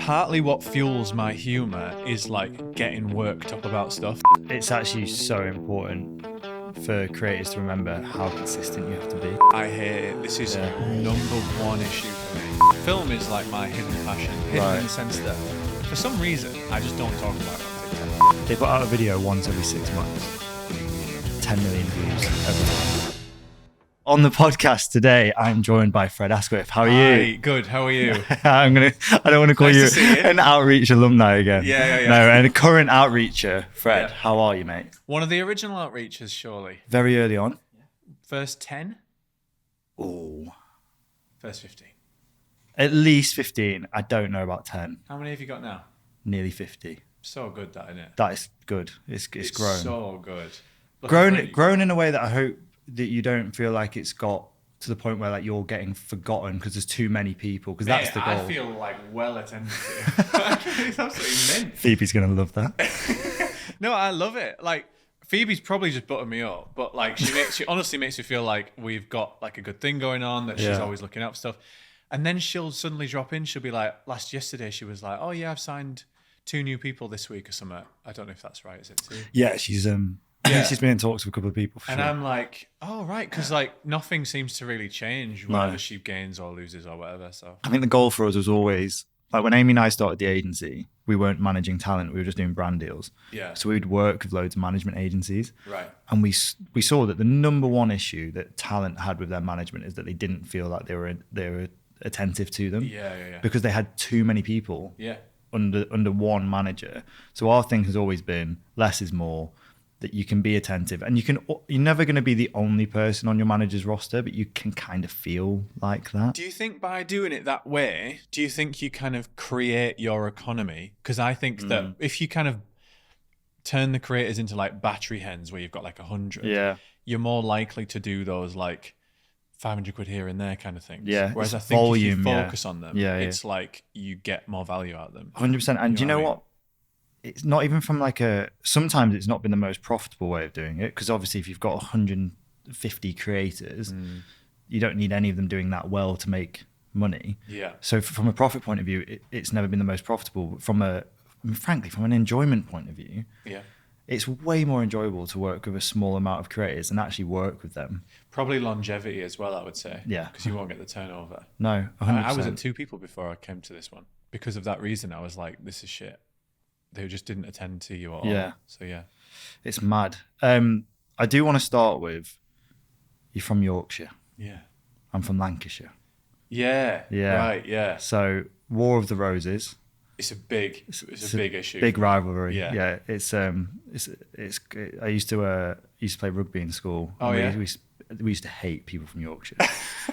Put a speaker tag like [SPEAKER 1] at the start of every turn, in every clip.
[SPEAKER 1] partly what fuels my humour is like getting worked up about stuff.
[SPEAKER 2] It's actually so important for creators to remember how consistent you have to be.
[SPEAKER 1] I hate it. This is number one issue for me. Film is like my hidden passion. Hidden in the sense that for some reason I just don't talk about it on TikTok.
[SPEAKER 2] They put out a video once every 6 months. 10 million views every time. On the podcast today, I'm joined by Fred Asquith. How are you?
[SPEAKER 1] Hi, good. How are you?
[SPEAKER 2] I don't want to call
[SPEAKER 1] Nice
[SPEAKER 2] you
[SPEAKER 1] to see you.
[SPEAKER 2] an outreach alumni again.
[SPEAKER 1] Yeah.
[SPEAKER 2] No, and a current outreacher. Fred,
[SPEAKER 1] Yeah.
[SPEAKER 2] how are you, mate?
[SPEAKER 1] One of the original outreachers, surely.
[SPEAKER 2] Very early on.
[SPEAKER 1] First 10?
[SPEAKER 2] Oh,
[SPEAKER 1] First 15.
[SPEAKER 2] at least 15. I don't know about 10.
[SPEAKER 1] How many have you got now?
[SPEAKER 2] Nearly 50.
[SPEAKER 1] So good, that, isn't it?
[SPEAKER 2] That is good. It's grown.
[SPEAKER 1] So good.
[SPEAKER 2] Grown in a way that I hope that you don't feel like it's got to the point where like you're getting forgotten because there's too many people, because that's the goal.
[SPEAKER 1] I feel like well attended to. It's absolutely mint.
[SPEAKER 2] Phoebe's gonna love that.
[SPEAKER 1] No, I love it. Like Phoebe's probably just butting me up, but like she honestly makes me feel like we've got like a good thing going on, that she's always looking out for stuff. And then she'll suddenly drop in. She'll be like, yesterday she was like, oh yeah, I've signed 2 new people this week or something. I don't know if that's right. Is it 2?
[SPEAKER 2] Yeah, she's she's been in talks with a couple of people.
[SPEAKER 1] And I'm like, oh right, because like nothing seems to really change whether she gains or loses or whatever. So
[SPEAKER 2] I think the goal for us was always, like when Amy and I started the agency, we weren't managing talent, we were just doing brand deals.
[SPEAKER 1] Yeah.
[SPEAKER 2] So we'd work with loads of management agencies.
[SPEAKER 1] Right.
[SPEAKER 2] And we saw that the number one issue that talent had with their management is that they didn't feel like they were attentive to them.
[SPEAKER 1] Yeah.
[SPEAKER 2] Because they had too many people.
[SPEAKER 1] Yeah.
[SPEAKER 2] Under one manager. So our thing has always been less is more, that you can be attentive, and you're never going to be the only person on your manager's roster, but you can kind of feel like that.
[SPEAKER 1] Do you think by doing it that way, do you think you kind of create your economy? Because I think that if you kind of turn the creators into like battery hens where you've got like 100, you're more likely to do those like 500 quid here and there kind of things.
[SPEAKER 2] Yeah.
[SPEAKER 1] Whereas I think
[SPEAKER 2] volume,
[SPEAKER 1] if you focus on them, it's
[SPEAKER 2] yeah.
[SPEAKER 1] like you get more value out of them.
[SPEAKER 2] 100%. And do you know what? It's not even from like sometimes it's not been the most profitable way of doing it, because obviously if you've got 150 creators, you don't need any of them doing that well to make money.
[SPEAKER 1] Yeah.
[SPEAKER 2] So from a profit point of view, it's never been the most profitable. But frankly, from an enjoyment point of view, it's way more enjoyable to work with a small amount of creators and actually work with them.
[SPEAKER 1] Probably longevity as well, I would say.
[SPEAKER 2] Yeah.
[SPEAKER 1] Because you won't get the turnover.
[SPEAKER 2] No, 100%.
[SPEAKER 1] I was at 2 people before I came to this one. Because of that reason, I was like, this is shit. They just didn't attend to you at all.
[SPEAKER 2] Yeah.
[SPEAKER 1] So yeah.
[SPEAKER 2] It's mad. I do want to start with, you're from Yorkshire.
[SPEAKER 1] Yeah.
[SPEAKER 2] I'm from Lancashire.
[SPEAKER 1] Yeah. Right, yeah.
[SPEAKER 2] So War of the Roses.
[SPEAKER 1] It's a big issue.
[SPEAKER 2] Big rivalry.
[SPEAKER 1] Yeah.
[SPEAKER 2] I used to play rugby in school.
[SPEAKER 1] Oh, yeah.
[SPEAKER 2] We used to hate people from Yorkshire.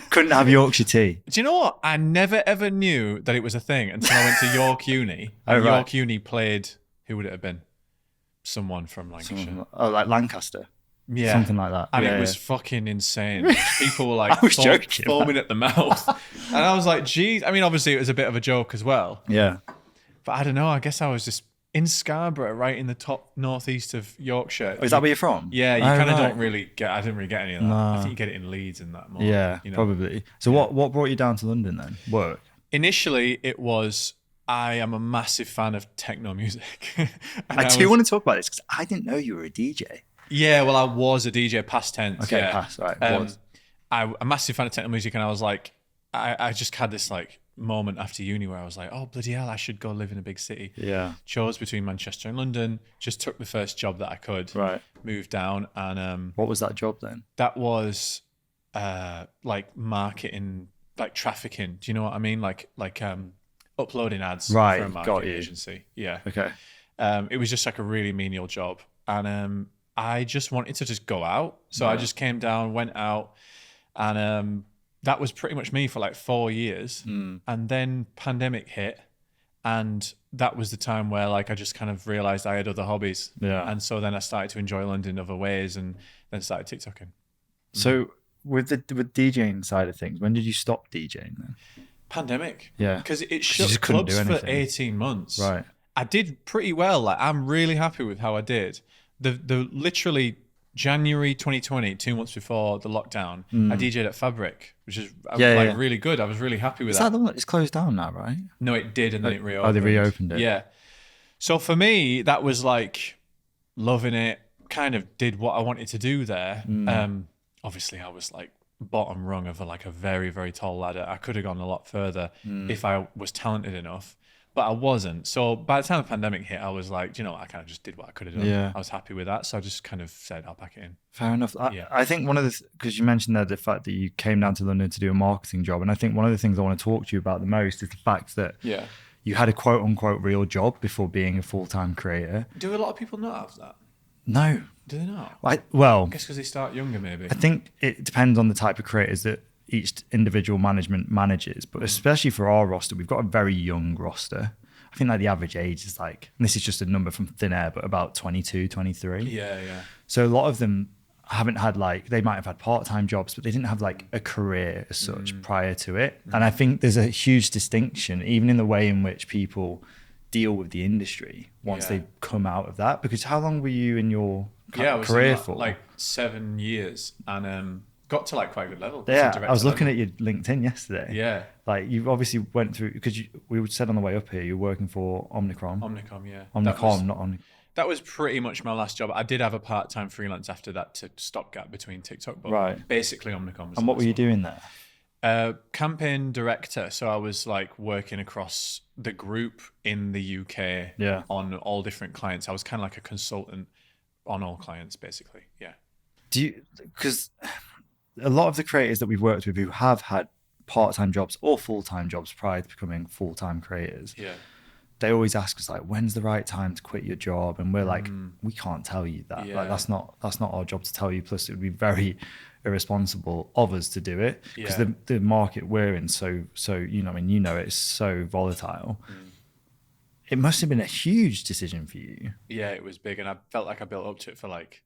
[SPEAKER 2] Couldn't have Yorkshire tea.
[SPEAKER 1] Do you know what? I never ever knew that it was a thing until I went to York Uni. And
[SPEAKER 2] right.
[SPEAKER 1] York Uni played, who would it have been? Someone from Lancashire.
[SPEAKER 2] Like Lancaster.
[SPEAKER 1] Yeah.
[SPEAKER 2] Something like that.
[SPEAKER 1] And it was fucking insane. People were like foaming at the mouth. And I was like, geez. I mean, obviously it was a bit of a joke as well.
[SPEAKER 2] Yeah.
[SPEAKER 1] But I don't know. I guess I was just in Scarborough, right in the top northeast of Yorkshire.
[SPEAKER 2] Oh, is that where you're from?
[SPEAKER 1] Yeah, you kind of don't really get. I didn't really get any of that.
[SPEAKER 2] No.
[SPEAKER 1] I think you get it in Leeds and that more.
[SPEAKER 2] Yeah, probably. So what brought you down to London then? Work.
[SPEAKER 1] Initially, it was I am a massive fan of techno music.
[SPEAKER 2] I do want to talk about this because I didn't know you were a DJ.
[SPEAKER 1] Yeah, well, I was a DJ, past tense.
[SPEAKER 2] Okay,
[SPEAKER 1] yeah.
[SPEAKER 2] past, right.
[SPEAKER 1] I'm a massive fan of techno music, and I was like, I just had this like moment after uni where I was like, oh bloody hell, I should go live in a big city.
[SPEAKER 2] Yeah.
[SPEAKER 1] Chose between Manchester and London. Just took the first job that I could.
[SPEAKER 2] Right.
[SPEAKER 1] Moved down, and
[SPEAKER 2] what was that job then?
[SPEAKER 1] That was like marketing, like trafficking. Do you know what I mean? Like uploading ads for a marketing agency. Yeah.
[SPEAKER 2] Okay.
[SPEAKER 1] It was just like a really menial job, and I just wanted to just go out. So I just came down, went out, and that was pretty much me for like 4 years. And then pandemic hit, and that was the time where like I just kind of realized I had other hobbies.
[SPEAKER 2] Yeah.
[SPEAKER 1] And so then I started to enjoy London in other ways, and then started TikToking.
[SPEAKER 2] So with DJing side of things, when did you stop DJing then?
[SPEAKER 1] Pandemic.
[SPEAKER 2] Yeah.
[SPEAKER 1] Because it shut clubs for 18 months.
[SPEAKER 2] Right.
[SPEAKER 1] I did pretty well. Like I'm really happy with how I did. The literally January 2020, 2 months before the lockdown, I DJed at Fabric, which is really good. I was really happy with that.
[SPEAKER 2] Is that the one that's closed down now, right?
[SPEAKER 1] No, it did, and then it reopened.
[SPEAKER 2] Oh, they reopened it.
[SPEAKER 1] Yeah. So for me, that was like loving it. Kind of did what I wanted to do there. Obviously, I was like bottom rung of like a very, very tall ladder. I could have gone a lot further if I was talented enough, but I wasn't. So by the time the pandemic hit, I was like, you know, I kind of just did what I could have done.
[SPEAKER 2] Yeah.
[SPEAKER 1] I was happy with that. So I just kind of said, I'll pack it in.
[SPEAKER 2] Fair enough. I think one of the, because you mentioned there the fact that you came down to London to do a marketing job. And I think one of the things I want to talk to you about the most is the fact that you had a quote unquote real job before being a full-time creator.
[SPEAKER 1] Do a lot of people not have that?
[SPEAKER 2] No.
[SPEAKER 1] Do they not?
[SPEAKER 2] Well,
[SPEAKER 1] I guess because they start younger, maybe.
[SPEAKER 2] I think it depends on the type of creators that each individual management manages. But especially for our roster, we've got a very young roster. I think like the average age is like, and this is just a number from thin air, but about 22, 23.
[SPEAKER 1] Yeah.
[SPEAKER 2] So a lot of them haven't had like, they might have had part-time jobs, but they didn't have like a career as such prior to it. And I think there's a huge distinction, even in the way in which people deal with the industry once they come out of that. Because how long were you in your career for?
[SPEAKER 1] Like 7 years, and got to like quite a good level.
[SPEAKER 2] Yeah, I was looking at your LinkedIn yesterday.
[SPEAKER 1] Yeah.
[SPEAKER 2] Like you obviously went through, because we said on the way up here, you're working for Omnicom.
[SPEAKER 1] Omnicom, yeah.
[SPEAKER 2] Omnicom, not Omnicom.
[SPEAKER 1] That was pretty much my last job. I did have a part-time freelance after that to stopgap between TikTok, but basically Omnicom was
[SPEAKER 2] And what were you doing there?
[SPEAKER 1] Campaign director. So I was like working across the group in the UK on all different clients. I was kind of like a consultant on all clients, basically. Yeah.
[SPEAKER 2] Because a lot of the creators that we've worked with who have had part-time jobs or full-time jobs prior to becoming full-time creators, they always ask us like, when's the right time to quit your job? And we're like, we can't tell you that. Like that's not our job to tell you. Plus it would be very irresponsible of us to do it, because the market we're in, so you know, I mean, you know, it's so volatile. It must have been a huge decision for you.
[SPEAKER 1] Yeah, it was big, and I felt like I built up to it for like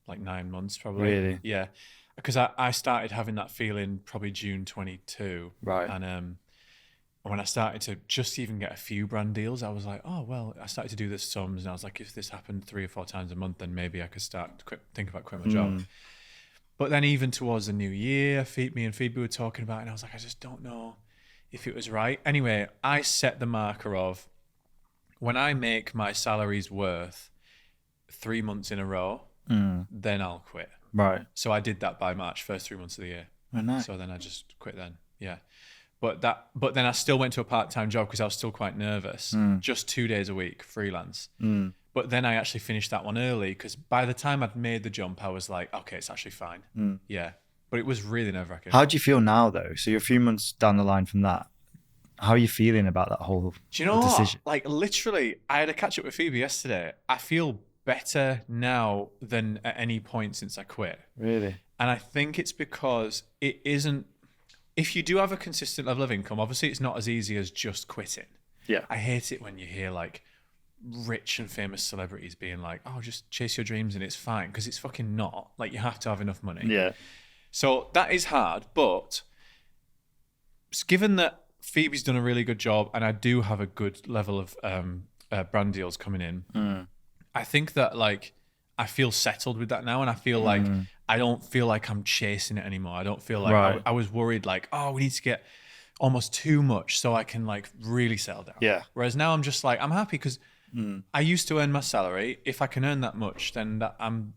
[SPEAKER 1] 9 months probably.
[SPEAKER 2] Really?
[SPEAKER 1] Yeah, because I started having that feeling probably June 22,
[SPEAKER 2] right?
[SPEAKER 1] And when I started to just even get a few brand deals, I was like, oh well, I started to do this sums, and I was like, if this happened 3 or 4 times a month, then maybe I could start to think about quitting my job. But then even towards the new year, me and Phoebe were talking about it, and I was like, I just don't know if it was right. Anyway, I set the marker of, when I make my salary's worth 3 months in a row, then I'll quit.
[SPEAKER 2] Right.
[SPEAKER 1] So I did that by March, first 3 months of the year.
[SPEAKER 2] Oh, nice.
[SPEAKER 1] So then I just quit then. Yeah. But then I still went to a part-time job because I was still quite nervous. Just 2 days a week, freelance. But then I actually finished that one early, because by the time I'd made the jump, I was like, okay, it's actually fine. Yeah. But it was really nerve-wracking.
[SPEAKER 2] How do you feel now though? So you're a few months down the line from that. How are you feeling about that whole decision?
[SPEAKER 1] Like literally, I had a catch up with Phoebe yesterday. I feel better now than at any point since I quit.
[SPEAKER 2] Really?
[SPEAKER 1] And I think it's because it isn't, if you do have a consistent level of income, obviously it's not as easy as just quitting.
[SPEAKER 2] Yeah.
[SPEAKER 1] I hate it when you hear like rich and famous celebrities being like, oh, just chase your dreams and it's fine, because it's fucking not. Like, you have to have enough money.
[SPEAKER 2] Yeah.
[SPEAKER 1] So that is hard, but given that Phoebe's done a really good job and I do have a good level of brand deals coming in, I think that like I feel settled with that now, and I feel like I don't feel like I'm chasing it anymore. I don't feel like I was worried like, oh, we need to get almost too much so I can like really settle down.
[SPEAKER 2] Yeah.
[SPEAKER 1] Whereas now I'm just like, I'm happy because I used to earn my salary. If I can earn that much, then I'm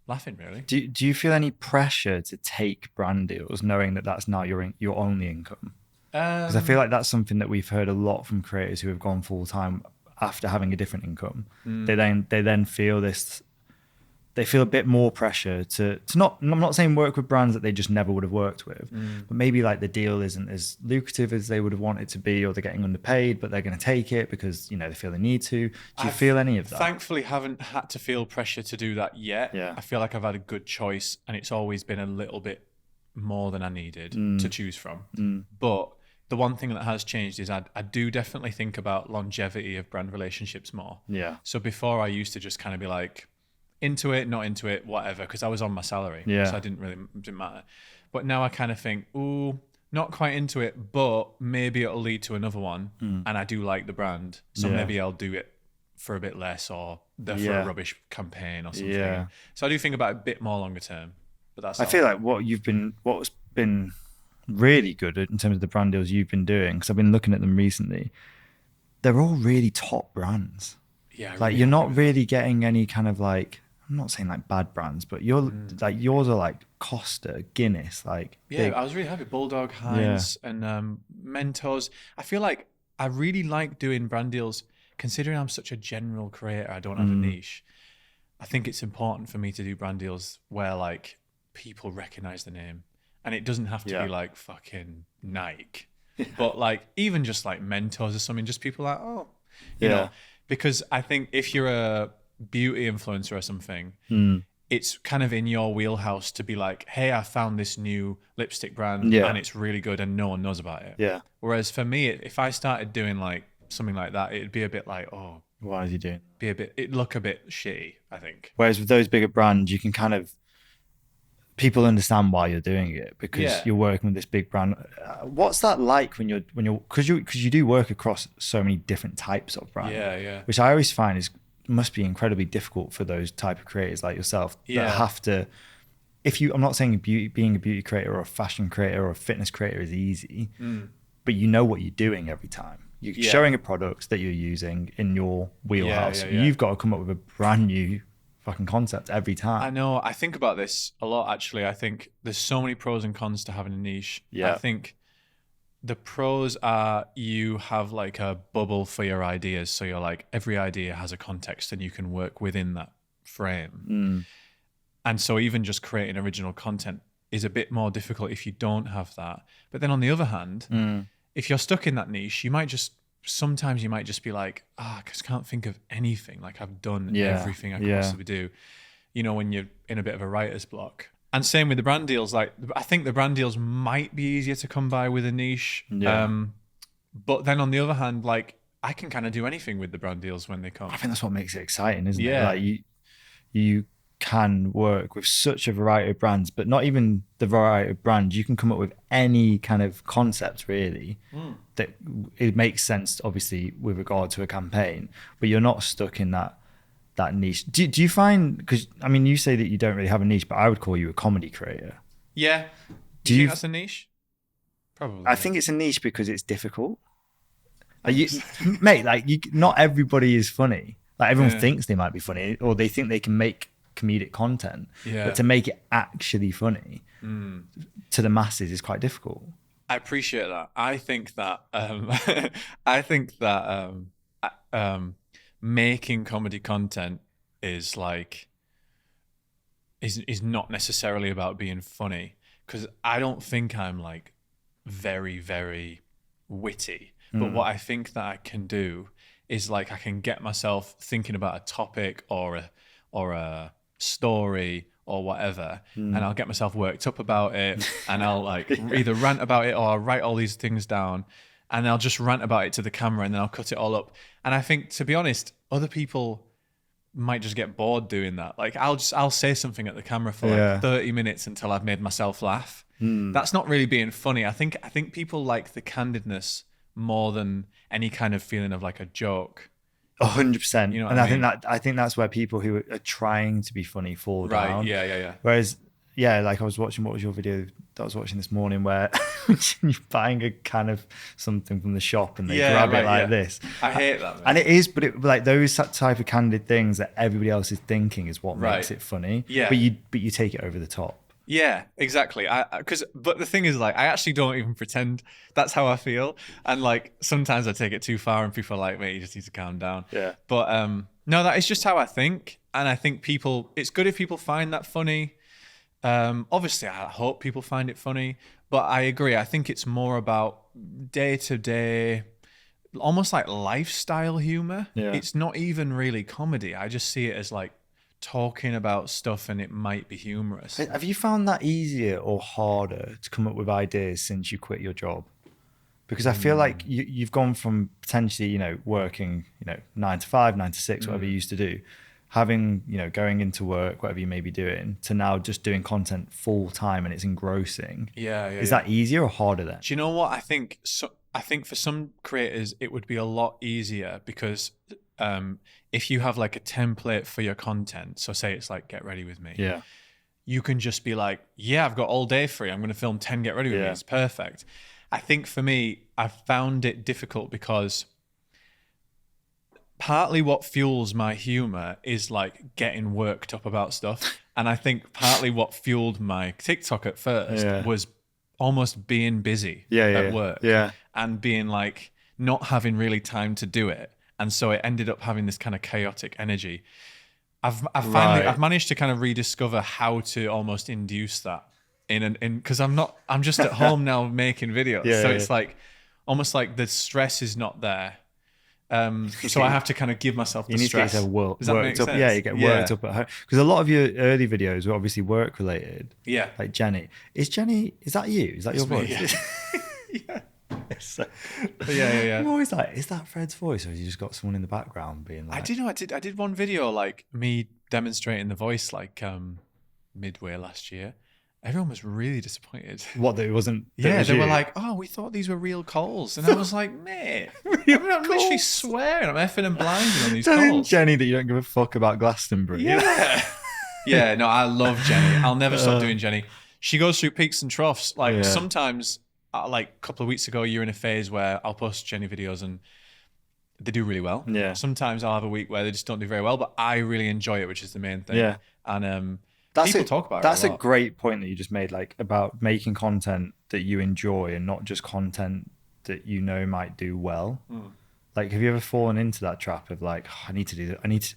[SPEAKER 1] laughing, really.
[SPEAKER 2] Do you feel any pressure to take brand deals, knowing that that's now your only income? Because I feel like that's something that we've heard a lot from creators who have gone full time after having a different income. They then feel this. They feel a bit more pressure to not. I'm not saying work with brands that they just never would have worked with, but maybe like the deal isn't as lucrative as they would have wanted to be, or they're getting underpaid, but they're going to take it because they feel they need to. Do you feel any of that?
[SPEAKER 1] Thankfully, haven't had to feel pressure to do that yet.
[SPEAKER 2] Yeah.
[SPEAKER 1] I feel like I've had a good choice, and it's always been a little bit more than I needed to choose from. But the one thing that has changed is I do definitely think about longevity of brand relationships more.
[SPEAKER 2] Yeah.
[SPEAKER 1] So before I used to just kind of be like, into it, not into it, whatever, because I was on my salary.
[SPEAKER 2] Yeah.
[SPEAKER 1] So it didn't matter. But now I kind of think, ooh, not quite into it, but maybe it'll lead to another one. And I do like the brand. So maybe I'll do it for a bit less, or they're for a rubbish campaign or something.
[SPEAKER 2] Yeah.
[SPEAKER 1] So I do think about it a bit more longer term. But that's
[SPEAKER 2] I feel like what's been really good in terms of the brand deals you've been doing, because I've been looking at them recently, they're all really top brands.
[SPEAKER 1] Yeah,
[SPEAKER 2] like you're not really getting any kind of like, I'm not saying like bad brands, but you're like, yours are like Costa, Guinness, like big.
[SPEAKER 1] I was really happy. Bulldog, Heinz, and Mentos. I feel like I really like doing brand deals, considering I'm such a general creator. I don't have a niche. I think it's important for me to do brand deals where like people recognize the name, and it doesn't have to be like fucking Nike, but like even just like Mentos or something. Just people like, oh, you know, because I think if you're a beauty influencer or something, it's kind of in your wheelhouse to be like, hey, I found this new lipstick brand and it's really good and no one knows about it.
[SPEAKER 2] Yeah.
[SPEAKER 1] Whereas for me, if I started doing like something like that, it'd be a bit like, oh,
[SPEAKER 2] why is he doing?
[SPEAKER 1] It'd look a bit shitty, I think.
[SPEAKER 2] Whereas with those bigger brands, you can kind of, people understand why you're doing it because you're working with this big brand. What's that like when you're because you do work across so many different types of brands, which I always find must be incredibly difficult for those type of creators like yourself that have to, I'm not saying being a beauty creator or a fashion creator or a fitness creator is easy, but you know what you're doing every time. You're showing a product that you're using in your wheelhouse. You've got to come up with a brand new fucking concept every time.
[SPEAKER 1] I know. I think about this a lot, actually. I think there's so many pros and cons to having a niche. I think the pros are you have like a bubble for your ideas. So you're like, every idea has a context and you can work within that frame. And so even just creating original content is a bit more difficult if you don't have that. But then on the other hand, if you're stuck in that niche, sometimes you might just be like, I just can't think of anything. Like I've done everything I could possibly do, you know, when you're in a bit of a writer's block. And same with the brand deals. Like I think the brand deals might be easier to come by with a niche. But then on the other hand, like I can kind of do anything with the brand deals when they come.
[SPEAKER 2] I think that's what makes it exciting, isn't it? Like you can work with such a variety of brands, but not even the variety of brands. You can come up with any kind of concept really that it makes sense, obviously, with regard to a campaign, but you're not stuck in that niche. Do you find, because I mean, you say that you don't really have a niche, but I would call you a comedy creator.
[SPEAKER 1] Yeah. Do you think that's a niche? Probably.
[SPEAKER 2] I think it's a niche because it's difficult. Mate, like not everybody is funny. Like everyone thinks they might be funny, or they think they can make comedic content, but to make it actually funny to the masses is quite difficult.
[SPEAKER 1] I appreciate that. I think that making comedy content is like is not necessarily about being funny, because I don't think I'm like very, very witty. But what I think that I can do is like I can get myself thinking about a topic or a story or whatever, and I'll get myself worked up about it, and I'll like either rant about it or I'll write all these things down, and I'll just rant about it to the camera, and then I'll cut it all up. And I think, to be honest, other people might just get bored doing that. Like I'll say something at the camera for like 30 minutes until I've made myself laugh. That's not really being funny. I think people like the candidness more than any kind of feeling of like a joke.
[SPEAKER 2] 100%.
[SPEAKER 1] You know,
[SPEAKER 2] and I think that's where people who are trying to be funny fall down.
[SPEAKER 1] Right. Yeah.
[SPEAKER 2] Whereas, like I was watching, what was your video that I was watching this morning, where you're buying a can of something from the shop and they grab it like this.
[SPEAKER 1] I hate that, man.
[SPEAKER 2] And it is, but like those type of candid things that everybody else is thinking is what makes it funny. Yeah. But you take it over the top.
[SPEAKER 1] Yeah, exactly. But the thing is, like, I actually don't even pretend that's how I feel. And like, sometimes I take it too far and people are like, mate, you just need to calm down.
[SPEAKER 2] Yeah.
[SPEAKER 1] But no, that is just how I think. And I think it's good if people find that funny. Obviously, I hope people find it funny. But I agree. I think it's more about day-to-day, almost like lifestyle humor. Yeah. It's not even really comedy. I just see it as like talking about stuff, and it might be humorous.
[SPEAKER 2] Have you found that easier or harder to come up with ideas since you quit your job? Because I feel like you've gone from potentially, working, 9 to 5, 9 to 6, whatever you used to do, having, going into work, whatever you may be doing, to now just doing content full time, and it's engrossing. Is that easier or harder then?
[SPEAKER 1] Do you know what? I think for some creators, it would be a lot easier because if you have like a template for your content, so say it's like Get Ready With Me.
[SPEAKER 2] Yeah.
[SPEAKER 1] You can just be like, yeah, I've got all day free. I'm going to film 10 Get Ready With Me. It's perfect. I think for me, I found it difficult because partly what fuels my humor is like getting worked up about stuff. And I think partly what fueled my TikTok at first was almost being busy at work and being like not having really time to do it. And so it ended up having this kind of chaotic energy. I've managed to kind of rediscover how to almost induce that because I'm just at home now making videos. It's like almost like the stress is not there. So I have to kind of give myself the stress.
[SPEAKER 2] You need to get
[SPEAKER 1] Does that make
[SPEAKER 2] up.
[SPEAKER 1] sense?
[SPEAKER 2] Yeah, you get worked up at home. Because a lot of your early videos were obviously work related.
[SPEAKER 1] Yeah.
[SPEAKER 2] Like Jenny. Is that you? Is that your voice?
[SPEAKER 1] Yeah.
[SPEAKER 2] So,
[SPEAKER 1] yeah.
[SPEAKER 2] I'm always like, is that Fred's voice, or have you just got someone in the background being like?
[SPEAKER 1] I did one video like me demonstrating the voice like midway last year. Everyone was really disappointed.
[SPEAKER 2] What, that it wasn't?
[SPEAKER 1] Yeah, they were like, "Oh, we thought these were real calls," and I was like, "Mate, I'm literally swearing. I'm effing and blinding on these
[SPEAKER 2] telling
[SPEAKER 1] calls."
[SPEAKER 2] Jenny that you don't give a fuck about Glastonbury.
[SPEAKER 1] Yeah, yeah. No, I love Jenny. I'll never stop doing Jenny. She goes through peaks and troughs. Like sometimes, like a couple of weeks ago, you're in a phase where I'll post Jenny videos and they do really well.
[SPEAKER 2] Yeah.
[SPEAKER 1] Sometimes I'll have a week where they just don't do very well, but I really enjoy it, which is the main thing.
[SPEAKER 2] Yeah.
[SPEAKER 1] And people talk about it.
[SPEAKER 2] That's a great point that you just made, like about making content that you enjoy and not just content that you know might do well. Like, have you ever fallen into that trap of like, oh, I need to do these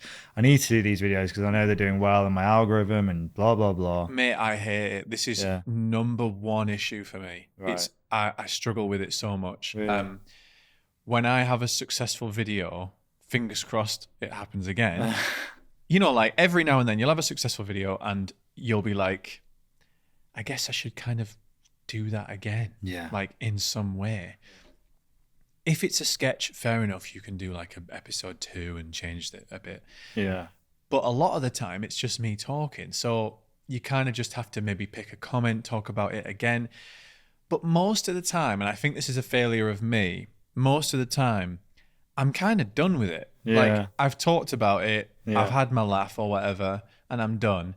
[SPEAKER 2] videos because I know they're doing well in my algorithm and blah blah blah.
[SPEAKER 1] Mate, I hate it. This is number one issue for me.
[SPEAKER 2] Right.
[SPEAKER 1] I struggle with it so much.
[SPEAKER 2] Really?
[SPEAKER 1] When I have a successful video, fingers crossed it happens again. You know, like every now and then you'll have a successful video and you'll be like, I guess I should kind of do that again.
[SPEAKER 2] Yeah.
[SPEAKER 1] Like in some way. If it's a sketch, fair enough. You can do like an episode 2 and change it a bit.
[SPEAKER 2] Yeah.
[SPEAKER 1] But a lot of the time it's just me talking. So you kind of just have to maybe pick a comment, talk about it again. But most of the time, and I think this is a failure of me, most of the time, I'm kind of done with it.
[SPEAKER 2] Yeah.
[SPEAKER 1] Like I've talked about it, I've had my laugh or whatever, and I'm done.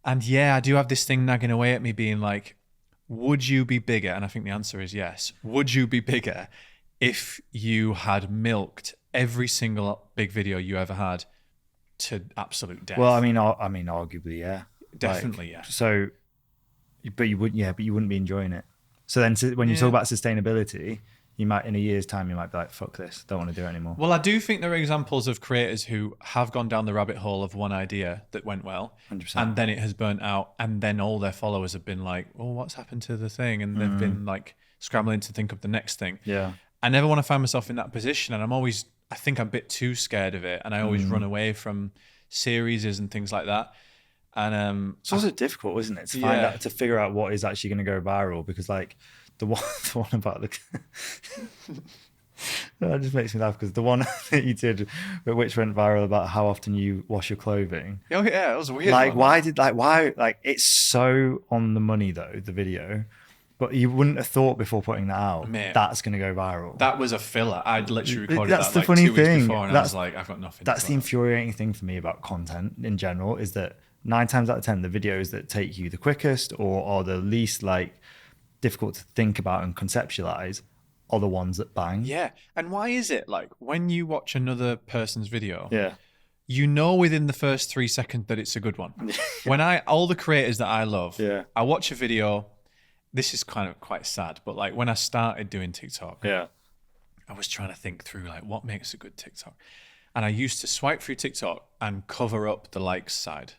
[SPEAKER 1] And yeah, I do have this thing nagging away at me being like, would you be bigger? And I think the answer is yes. Would you be bigger if you had milked every single big video you ever had to absolute death?
[SPEAKER 2] Well, I mean, arguably, yeah.
[SPEAKER 1] Definitely, yeah.
[SPEAKER 2] So, but you wouldn't be enjoying it. So then when you talk about sustainability, you might, in a year's time, you might be like, fuck this, don't want to do it anymore.
[SPEAKER 1] Well, I do think there are examples of creators who have gone down the rabbit hole of one idea that went well,
[SPEAKER 2] 100%.
[SPEAKER 1] and then it has burnt out, and then all their followers have been like, oh, what's happened to the thing? And they've been like scrambling to think of the next thing.
[SPEAKER 2] Yeah.
[SPEAKER 1] I never want to find myself in that position, and I think I'm a bit too scared of it, and I always run away from series and things like that. And
[SPEAKER 2] it's also difficult, isn't it, to find out, to figure out what is actually going to go viral, because like the one about the that just makes me laugh, because the one that you did which went viral about how often you wash your clothing.
[SPEAKER 1] Oh yeah, that was weird.
[SPEAKER 2] Like why it's so on the money though, the video, but you wouldn't have thought before putting that out,
[SPEAKER 1] Mate,
[SPEAKER 2] that's going to go viral.
[SPEAKER 1] That was a filler. I'd literally recorded
[SPEAKER 2] that's
[SPEAKER 1] that
[SPEAKER 2] the
[SPEAKER 1] like
[SPEAKER 2] funny
[SPEAKER 1] 2 weeks
[SPEAKER 2] thing.
[SPEAKER 1] before, and I was like, I've got nothing.
[SPEAKER 2] That's the infuriating thing for me about content in general, is that 9 times out of 10, the videos that take you the quickest or are the least like difficult to think about and conceptualize are the ones that bang.
[SPEAKER 1] Yeah. And why is it like when you watch another person's video,
[SPEAKER 2] you
[SPEAKER 1] know within the first 3 seconds that it's a good one? When all the creators that I love, I watch a video, this is kind of quite sad, but like when I started doing TikTok, I was trying to think through like what makes a good TikTok. And I used to swipe through TikTok and cover up the likes side.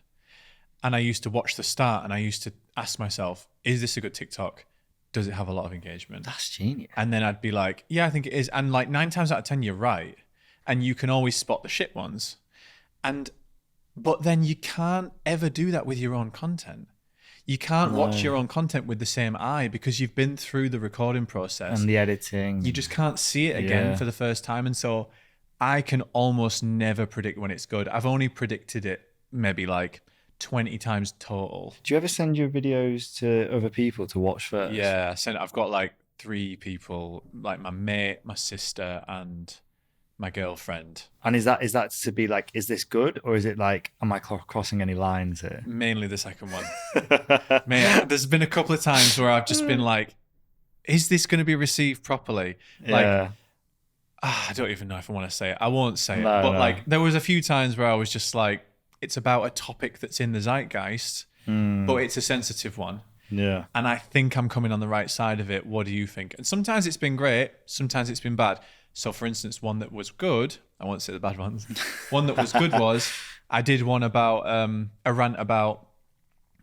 [SPEAKER 1] And I used to watch the start and I used to ask myself, is this a good TikTok? Does it have a lot of engagement?
[SPEAKER 2] That's genius.
[SPEAKER 1] And then I'd be like, yeah, I think it is. And like 9 times out of 10, you're right. And you can always spot the shit ones. But then you can't ever do that with your own content. You can't watch your own content with the same eye because you've been through the recording process.
[SPEAKER 2] And the editing.
[SPEAKER 1] You just can't see it again for the first time. And so I can almost never predict when it's good. I've only predicted it maybe like 20 times total.
[SPEAKER 2] Do you ever send your videos to other people to watch first?
[SPEAKER 1] Yeah, I've got like 3 people, like my mate, my sister, and my girlfriend.
[SPEAKER 2] And is that to be like, is this good, or is it like, am I crossing any lines here?
[SPEAKER 1] Mainly the second one. Mate, there's been a couple of times where I've just been like, is this going to be received properly? Like, I don't even know if I want to say it. I won't say it. But like, there was a few times where I was just like, it's about a topic that's in the zeitgeist, but it's a sensitive one.
[SPEAKER 2] Yeah.
[SPEAKER 1] And I think I'm coming on the right side of it. What do you think? And sometimes it's been great. Sometimes it's been bad. So for instance, one that was good, I won't say the bad ones. One that was good was, I did one about a rant about,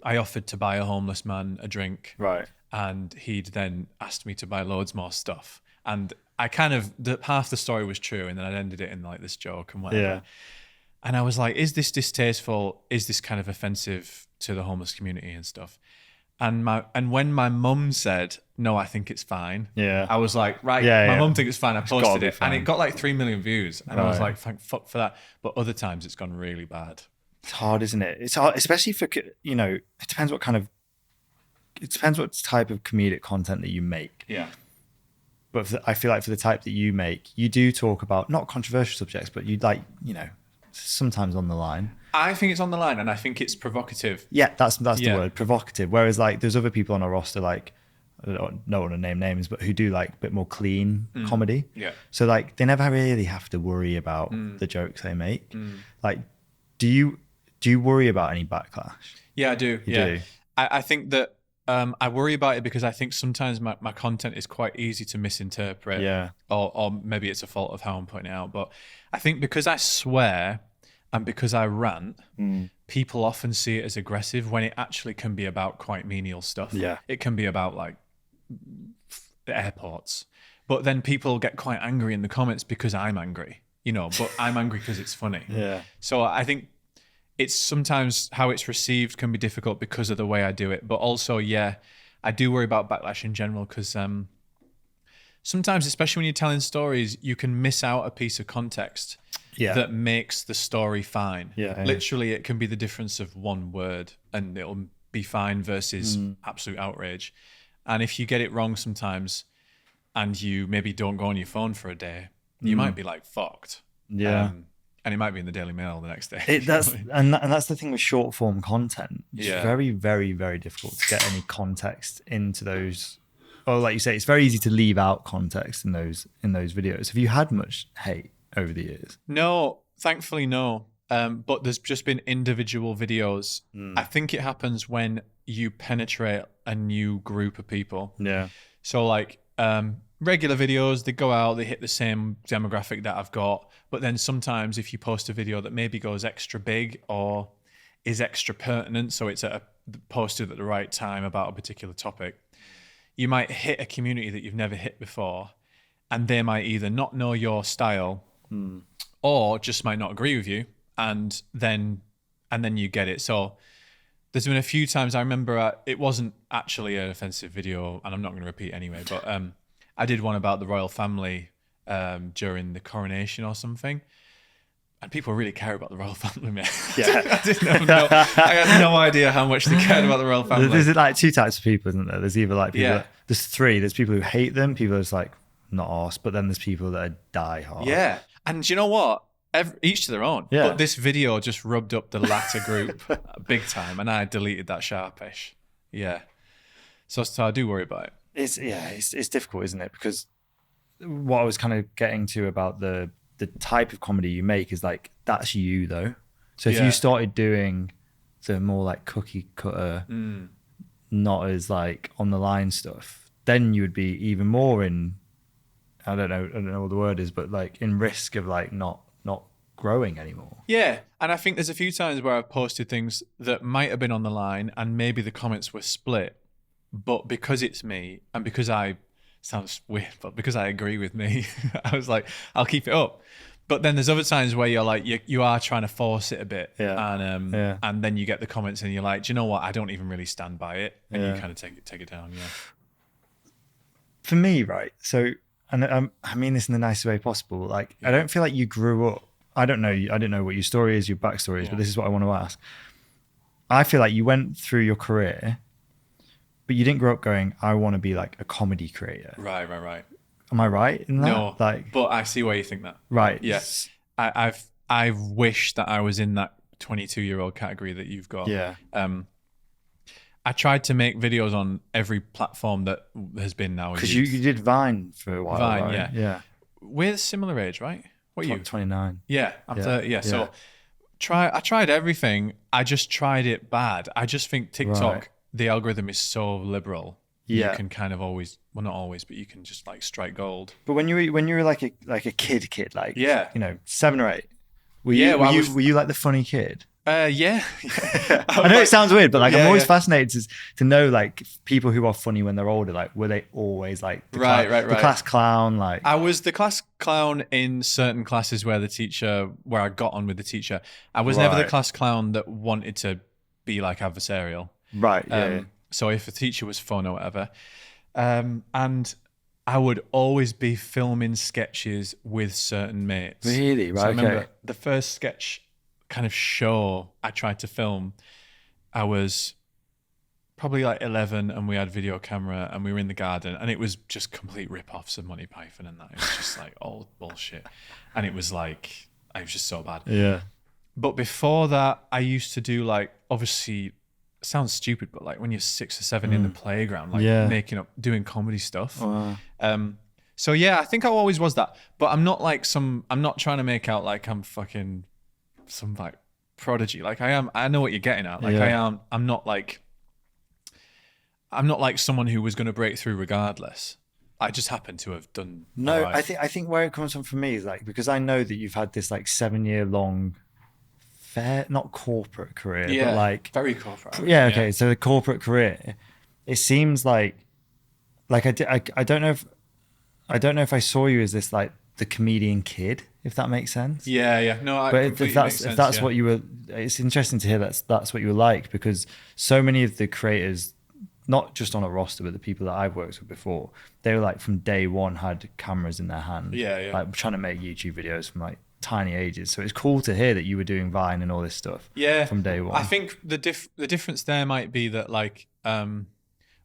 [SPEAKER 1] I offered to buy a homeless man a drink.
[SPEAKER 2] Right.
[SPEAKER 1] And he'd then asked me to buy loads more stuff. And I kind of, half the story was true. And then I ended it in like this joke and whatever.
[SPEAKER 2] Yeah.
[SPEAKER 1] And I was like, is this distasteful? Is this kind of offensive to the homeless community and stuff? And when my mum said, no, I think it's fine.
[SPEAKER 2] Yeah.
[SPEAKER 1] I was like, right, my mum thinks it's fine. I posted it and it got like 3 million views. And I was like, thank fuck for that. But other times it's gone really bad.
[SPEAKER 2] It's hard, isn't it? It's hard, especially for, you know, it depends what type of comedic content that you make.
[SPEAKER 1] Yeah.
[SPEAKER 2] But I feel like for the type that you make, you do talk about not controversial subjects, but you'd like, you know, sometimes on the line.
[SPEAKER 1] I think it's on the line and I think it's provocative.
[SPEAKER 2] Yeah, that's the word, provocative. Whereas like there's other people on our roster, like, I don't want to name names, but who do like a bit more clean comedy.
[SPEAKER 1] Yeah.
[SPEAKER 2] So like they never really have to worry about the jokes they make. Like, do you worry about any backlash?
[SPEAKER 1] Yeah, I do.
[SPEAKER 2] You do?
[SPEAKER 1] I think that I worry about it because I think sometimes my content is quite easy to misinterpret.
[SPEAKER 2] Yeah.
[SPEAKER 1] Or maybe it's a fault of how I'm putting it out. But I think because I swear and because I rant, people often see it as aggressive when it actually can be about quite menial stuff.
[SPEAKER 2] Yeah.
[SPEAKER 1] It can be about like airports. But then people get quite angry in the comments because I'm angry, you know, but I'm angry because it's funny.
[SPEAKER 2] Yeah.
[SPEAKER 1] So I think it's sometimes how it's received can be difficult because of the way I do it. But also, yeah, I do worry about backlash in general because sometimes, especially when you're telling stories, you can miss out a piece of context that makes the story fine.
[SPEAKER 2] Yeah.
[SPEAKER 1] Literally, it can be the difference of one word and it'll be fine versus absolute outrage. And if you get it wrong sometimes and you maybe don't go on your phone for a day, you might be like fucked.
[SPEAKER 2] Yeah.
[SPEAKER 1] And it might be in the Daily Mail the next day.
[SPEAKER 2] And that's the thing with short form content. It's very, very, very difficult to get any context into those. Or like you say, it's very easy to leave out context in those videos. Have you had much hate over the years?
[SPEAKER 1] No, thankfully no. But there's just been individual videos. I think it happens when you penetrate a new group of people.
[SPEAKER 2] Yeah.
[SPEAKER 1] So like regular videos, they go out, they hit the same demographic that I've got. But then sometimes if you post a video that maybe goes extra big or is extra pertinent, so it's posted at the right time about a particular topic, you might hit a community that you've never hit before, and they might either not know your style or just might not agree with you, and then you get it. So there's been a few times I remember it wasn't actually an offensive video, and I'm not going to repeat anyway, but I did one about the royal family during the coronation or something. And people really care about the royal family, man.
[SPEAKER 2] Yeah.
[SPEAKER 1] I had no idea how much they cared about the royal family.
[SPEAKER 2] There's like two types of people, isn't there? There's either like people there's three. There's people who hate them, people who's like not arse, but then there's people that are die hard.
[SPEAKER 1] Yeah. And do you know what? Each to their own.
[SPEAKER 2] Yeah.
[SPEAKER 1] But this video just rubbed up the latter group big time, and I deleted that sharpish. Yeah. So I do worry about it.
[SPEAKER 2] It's difficult, isn't it? Because what I was kind of getting to about the type of comedy you make is like, that's you though. So if you started doing the more like cookie cutter, not as like on the line stuff, then you would be even more in, I don't know what the word is, but like in risk of like not growing anymore. Yeah.
[SPEAKER 1] And I think there's a few times where I've posted things that might have been on the line and maybe the comments were split, but because it's me and because sounds weird, but because I agree with me, I was like, I'll keep it up. But then there's other times where you're like, you are trying to force it a bit.
[SPEAKER 2] Yeah.
[SPEAKER 1] And then you get the comments and you're like, do you know what? I don't even really stand by it. And you kind of take it down. Yeah.
[SPEAKER 2] For me, right. So, and I mean this in the nicest way possible. Like, I don't feel like you grew up. I don't know what your story is, your backstory is, but this is what I want to ask. I feel like you went through your career, but you didn't grow up going, I want to be like a comedy creator.
[SPEAKER 1] Right.
[SPEAKER 2] Am I right in that?
[SPEAKER 1] No,
[SPEAKER 2] Like,
[SPEAKER 1] but I see why you think that.
[SPEAKER 2] right.
[SPEAKER 1] Yes. I wish that I was in that 22-year-old category that you've got.
[SPEAKER 2] Yeah.
[SPEAKER 1] I tried to make videos on every platform that has been now.
[SPEAKER 2] Because you did Vine for a while,
[SPEAKER 1] Vine,
[SPEAKER 2] right?
[SPEAKER 1] yeah.
[SPEAKER 2] Yeah.
[SPEAKER 1] We're similar age, right? What are you?
[SPEAKER 2] 29.
[SPEAKER 1] Yeah, I'm 30. Yeah, so
[SPEAKER 2] Yeah.
[SPEAKER 1] I tried everything. I just tried it bad. I just think TikTok,
[SPEAKER 2] Right.
[SPEAKER 1] the algorithm is so liberal.
[SPEAKER 2] Yeah.
[SPEAKER 1] You can kind of always, well, not always, but you can just like strike gold.
[SPEAKER 2] But when you were like a kid, like,
[SPEAKER 1] Yeah.
[SPEAKER 2] 7 or 8, were
[SPEAKER 1] Yeah,
[SPEAKER 2] you like the funny kid?
[SPEAKER 1] Yeah.
[SPEAKER 2] I know it sounds weird, but like I'm always
[SPEAKER 1] yeah.
[SPEAKER 2] fascinated to know like people who are funny when they're older. Like, were they always like the
[SPEAKER 1] Right.
[SPEAKER 2] class clown? Like,
[SPEAKER 1] I was the class clown in certain classes where I got on with the teacher. I was never the
[SPEAKER 2] Right.
[SPEAKER 1] class clown that wanted to be like adversarial.
[SPEAKER 2] right? Yeah.
[SPEAKER 1] So if a teacher was fun or whatever, and I would always be filming sketches with certain mates.
[SPEAKER 2] Really? Right.
[SPEAKER 1] So I remember
[SPEAKER 2] Okay.
[SPEAKER 1] the first sketch kind of show I tried to film, I was probably like 11 and we had video camera and we were in the garden and it was just complete rip-offs of Monty Python and that. It was just like all bullshit. And it was just so bad.
[SPEAKER 2] Yeah.
[SPEAKER 1] But before that, I used to do like, obviously, it sounds stupid, but like when you're 6 or 7 in the playground, like doing comedy stuff.
[SPEAKER 2] Wow.
[SPEAKER 1] So yeah, I think I always was that. But I'm not trying to make out like I'm fucking some like prodigy. Like I know what you're getting at. Like I'm not like someone who was going to break through regardless. I just happen to have done.
[SPEAKER 2] No,
[SPEAKER 1] right.
[SPEAKER 2] I think where it comes from for me is like, because I know that you've had this like 7-year long not corporate career, but like
[SPEAKER 1] very corporate.
[SPEAKER 2] Yeah. Okay. So the corporate career, it seems like I don't know if I saw you as this like the comedian kid, if that makes sense.
[SPEAKER 1] Yeah. No,
[SPEAKER 2] but if that's what you were, it's interesting to hear that's what you were like, because so many of the creators, not just on a roster, but the people that I've worked with before, they were like from day one had cameras in their hand.
[SPEAKER 1] Yeah.
[SPEAKER 2] Like trying to make YouTube videos from like tiny ages. So it's cool to hear that you were doing Vine and all this stuff.
[SPEAKER 1] Yeah.
[SPEAKER 2] From day one.
[SPEAKER 1] I think the difference there might be that like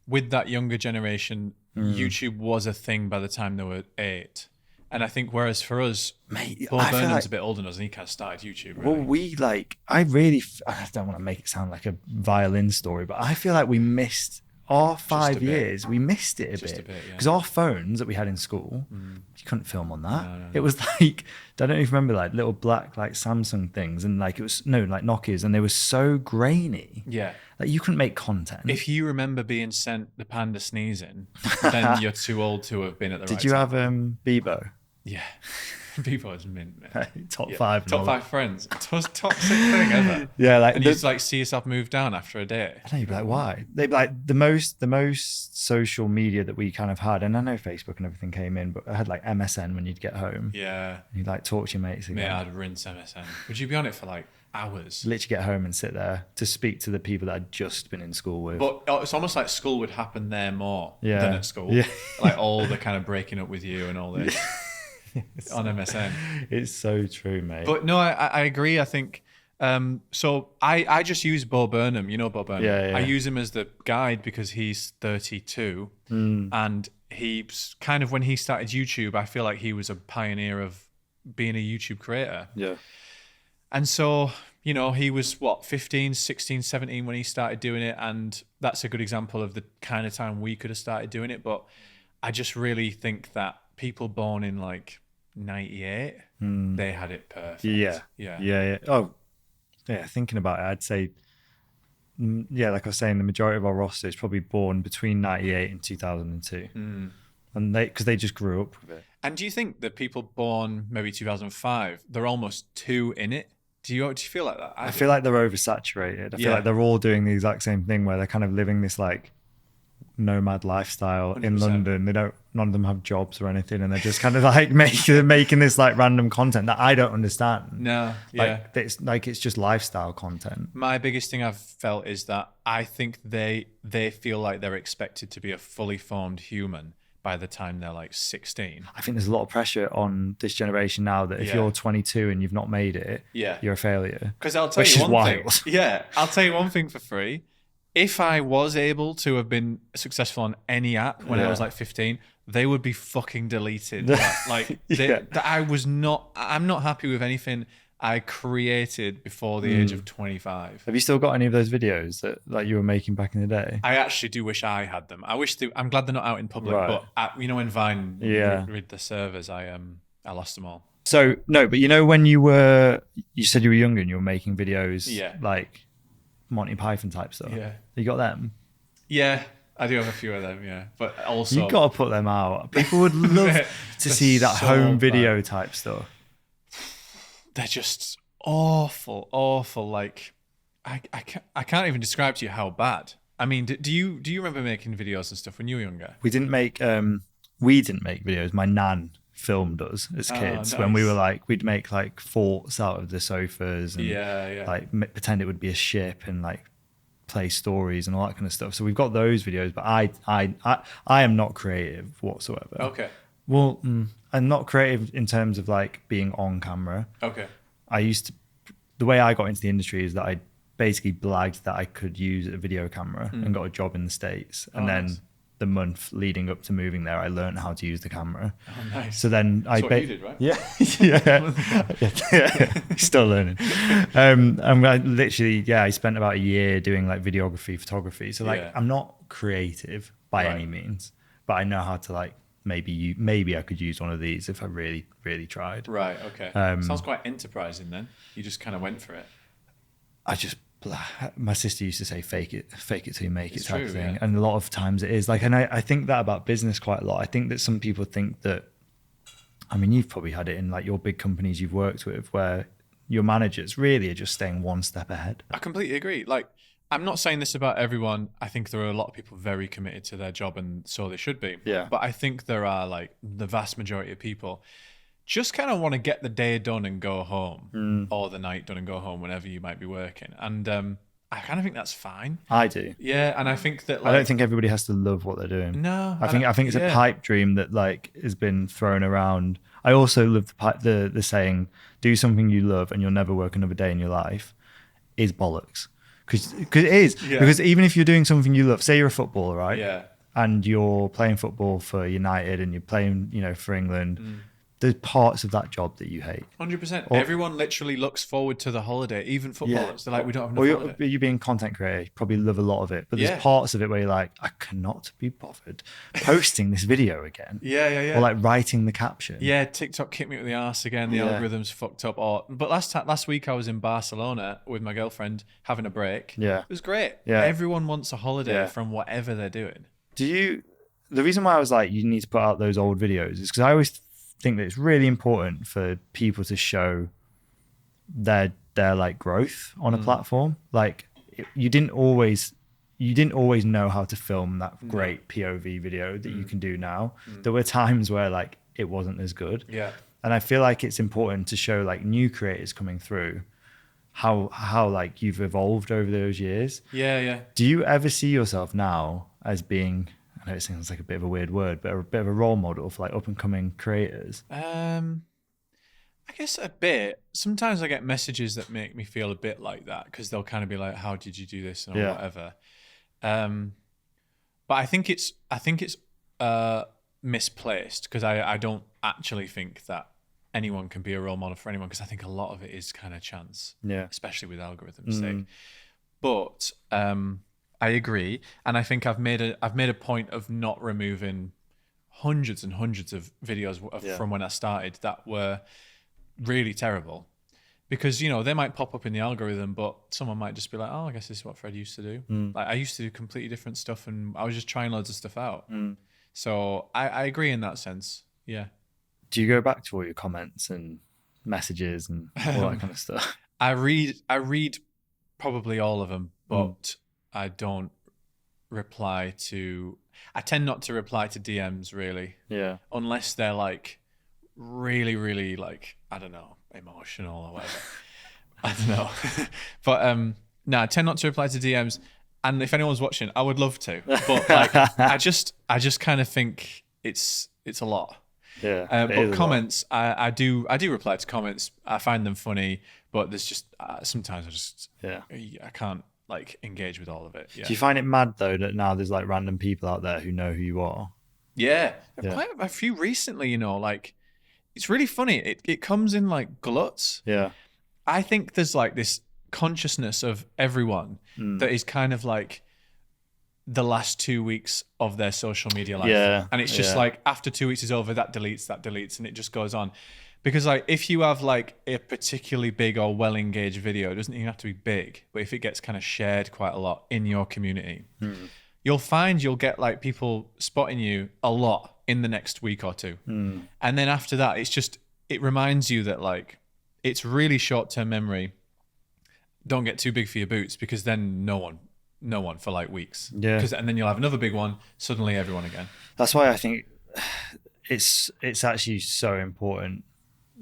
[SPEAKER 1] with that younger generation, YouTube was a thing by the time they were 8. And I think whereas for us,
[SPEAKER 2] Mate,
[SPEAKER 1] Paul
[SPEAKER 2] I feel
[SPEAKER 1] Burnham's
[SPEAKER 2] like,
[SPEAKER 1] a bit older than us and he kind of started YouTube. Really.
[SPEAKER 2] well, we like, I don't want to make it sound like a violin story, but I feel like we missed our 5 years. We missed it a bit. Because our phones that we had in school, you couldn't film on that.
[SPEAKER 1] No.
[SPEAKER 2] It was like, I don't know if you remember, like little black like Samsung things, and like like Nokias, and they were so grainy.
[SPEAKER 1] Yeah.
[SPEAKER 2] Like you couldn't make content.
[SPEAKER 1] If you remember being sent the panda sneezing, then you're too old to have been at the right
[SPEAKER 2] Did you
[SPEAKER 1] time.
[SPEAKER 2] have Bebo?
[SPEAKER 1] Yeah. People is mint, man.
[SPEAKER 2] Top 5.
[SPEAKER 1] Top 5 friends. Most toxic thing ever.
[SPEAKER 2] Yeah, like
[SPEAKER 1] and you just like see yourself move down after a day.
[SPEAKER 2] I know, you'd be like, why? They'd be like the most social media that we kind of had, and I know Facebook and everything came in, but I had like MSN when you'd get home.
[SPEAKER 1] Yeah.
[SPEAKER 2] And you'd like talk to your mates again.
[SPEAKER 1] Yeah, I'd rinse MSN. Would you be on it for like hours?
[SPEAKER 2] Literally get home and sit there to speak to the people that I'd just been in school with.
[SPEAKER 1] But it's almost like school would happen there more than at school.
[SPEAKER 2] Yeah.
[SPEAKER 1] Like all the kind of breaking up with you and all this on MSN.
[SPEAKER 2] It's so true, mate.
[SPEAKER 1] But no, I agree. I think so. I just use Bo Burnham. You know Bo Burnham.
[SPEAKER 2] Yeah.
[SPEAKER 1] I use him as the guide because he's 32, and he's kind of when he started YouTube, I feel like he was a pioneer of being a YouTube creator.
[SPEAKER 2] Yeah.
[SPEAKER 1] And so, you know, he was 15, 16, 17 when he started doing it, and that's a good example of the kind of time we could have started doing it. But I just really think that people born in like 98, they had it perfect.
[SPEAKER 2] Yeah. Oh, yeah. Thinking about it, I'd say, like I was saying, the majority of our roster is probably born between 98 and 2002. And because they just grew up with it.
[SPEAKER 1] And do you think that people born maybe 2005, they're almost too in it? Do you feel like that?
[SPEAKER 2] I feel like they're oversaturated. I feel like they're all doing the exact same thing where they're kind of living this like nomad lifestyle 100%. In London. None of them have jobs or anything, and they're just kind of like making this like random content that I don't understand.
[SPEAKER 1] No,
[SPEAKER 2] it's just lifestyle content.
[SPEAKER 1] My biggest thing I've felt is that I think they feel like they're expected to be a fully formed human by the time they're like 16.
[SPEAKER 2] I think there's a lot of pressure on this generation now that if you're 22 and you've not made it, you're a failure.
[SPEAKER 1] Because I'll tell you one thing. Yeah, I'll tell you one thing for free. If I was able to have been successful on any app when I was like 15, they would be fucking deleted. Like I'm not happy with anything I created before the age of 25.
[SPEAKER 2] Have you still got any of those videos that like you were making back in the day?
[SPEAKER 1] I actually do wish I had them. I'm glad they're not out in public,
[SPEAKER 2] Right.
[SPEAKER 1] but when Vine rid the servers, I lost them all.
[SPEAKER 2] So no, but when you said you were younger and you were making videos, like Monty Python type stuff.
[SPEAKER 1] Yeah.
[SPEAKER 2] You got them?
[SPEAKER 1] Yeah, I do have a few of them. Yeah, but also
[SPEAKER 2] you got to put them out. People would love to see that
[SPEAKER 1] so
[SPEAKER 2] home video
[SPEAKER 1] bad.
[SPEAKER 2] type stuff.
[SPEAKER 1] They're just awful. Like I can't even describe to you how bad. I mean, do you remember making videos and stuff when you were younger?
[SPEAKER 2] We didn't make videos. My nan filmed us as kids when we were like, we'd make like forts out of the sofas and like pretend it would be a ship and like play stories and all that kind of stuff. So we've got those videos, but I am not creative whatsoever.
[SPEAKER 1] Okay.
[SPEAKER 2] Well, I'm not creative in terms of like being on camera.
[SPEAKER 1] Okay.
[SPEAKER 2] The way I got into the industry is that I basically blagged that I could use a video camera and got a job in the States. And then the month leading up to moving there, I learned how to use the camera.
[SPEAKER 1] Oh, nice.
[SPEAKER 2] So then
[SPEAKER 1] That's what you did, right?
[SPEAKER 2] Yeah. Still learning. I spent about a year doing like videography, photography. So like, I'm not creative by any means, but I know how to like, maybe I could use one of these if I really, really tried.
[SPEAKER 1] Right. Okay. Sounds quite enterprising then. You just kind of went for it.
[SPEAKER 2] My sister used to say fake it till you make it type of thing.
[SPEAKER 1] Yeah.
[SPEAKER 2] And a lot of times it is like, and I think that about business quite a lot. I think that some people think that, I mean, you've probably had it in like your big companies you've worked with where your managers really are just staying one step ahead.
[SPEAKER 1] I completely agree. Like, I'm not saying this about everyone. I think there are a lot of people very committed to their job and so they should be.
[SPEAKER 2] Yeah.
[SPEAKER 1] But I think there are like the vast majority of people just kind of want to get the day done and go home or the night done and go home whenever you might be working. And I kind of think that's fine.
[SPEAKER 2] I do.
[SPEAKER 1] Yeah. And I think that
[SPEAKER 2] I don't think everybody has to love what they're doing.
[SPEAKER 1] No.
[SPEAKER 2] I think it's a pipe dream that like has been thrown around. I also love the saying, do something you love and you'll never work another day in your life is bollocks. Because it is. Yeah. Because even if you're doing something you love, say you're a footballer, right?
[SPEAKER 1] Yeah.
[SPEAKER 2] And you're playing football for United and you're playing, for England. There's parts of that job that you hate.
[SPEAKER 1] 100%. Everyone literally looks forward to the holiday, even footballers. They're like, we don't have enough holiday.
[SPEAKER 2] You being a content creator, you probably love a lot of it. But there's parts of it where you're like, I cannot be bothered posting this video again.
[SPEAKER 1] Yeah.
[SPEAKER 2] Or like writing the caption.
[SPEAKER 1] Yeah, TikTok kicked me with the arse again. The algorithm's fucked up. But last week I was in Barcelona with my girlfriend having a break.
[SPEAKER 2] Yeah.
[SPEAKER 1] It was great.
[SPEAKER 2] Yeah.
[SPEAKER 1] Everyone wants a holiday from whatever they're doing.
[SPEAKER 2] The reason why I was like, you need to put out those old videos is because I always think that it's really important for people to show their like growth on a platform. Like you didn't always know how to film that great POV video that you can do now. There were times where like it wasn't as good.
[SPEAKER 1] Yeah.
[SPEAKER 2] And I feel like it's important to show like new creators coming through how like you've evolved over those years.
[SPEAKER 1] Yeah.
[SPEAKER 2] Do you ever see yourself now as being, I know it sounds like a bit of a weird word, but a bit of a role model for like up and coming creators?
[SPEAKER 1] I guess a bit. Sometimes I get messages that make me feel a bit like that because they'll kind of be like, "How did you do this?" and whatever. But I think it's misplaced because I don't actually think that anyone can be a role model for anyone because I think a lot of it is kind of chance.
[SPEAKER 2] Yeah,
[SPEAKER 1] especially with algorithms' sake. But I agree, and I think I've made a point of not removing hundreds and hundreds of videos from when I started that were really terrible, because they might pop up in the algorithm, but someone might just be like, "Oh, I guess this is what Fred used to do." Like I used to do completely different stuff, and I was just trying loads of stuff out. So I agree in that sense. Yeah.
[SPEAKER 2] Do you go back to all your comments and messages and all that kind of stuff?
[SPEAKER 1] I read probably all of them, but I don't reply to. I tend not to reply to DMs really. Yeah. Unless they're like really, really like, I don't know, emotional or whatever. I don't know. But no, I tend not to reply to DMs. And if anyone's watching, I would love to. But like, I just kind of think it's a lot. Yeah. But comments, I do reply to comments. I find them funny, but there's just sometimes I can't like engage with all of it. Yeah.
[SPEAKER 2] Do you find it mad though that now there's like random people out there who know who you are?
[SPEAKER 1] Yeah.
[SPEAKER 2] Yeah.
[SPEAKER 1] Quite a few recently, you know, like it's really funny. It comes in like gluts.
[SPEAKER 2] Yeah.
[SPEAKER 1] I think there's like this consciousness of everyone that is kind of like the last 2 weeks of their social media life.
[SPEAKER 2] Yeah.
[SPEAKER 1] And it's just like after 2 weeks is over, that deletes, and it just goes on. Because like if you have like a particularly big or well engaged video, it doesn't even have to be big, but if it gets kind of shared quite a lot in your community, you'll find you'll get like people spotting you a lot in the next week or two. And then after that, it reminds you that like it's really short term memory. Don't get too big for your boots, because then no one for like weeks.
[SPEAKER 2] Yeah.
[SPEAKER 1] And then you'll have another big one, suddenly everyone again.
[SPEAKER 2] That's why I think it's actually so important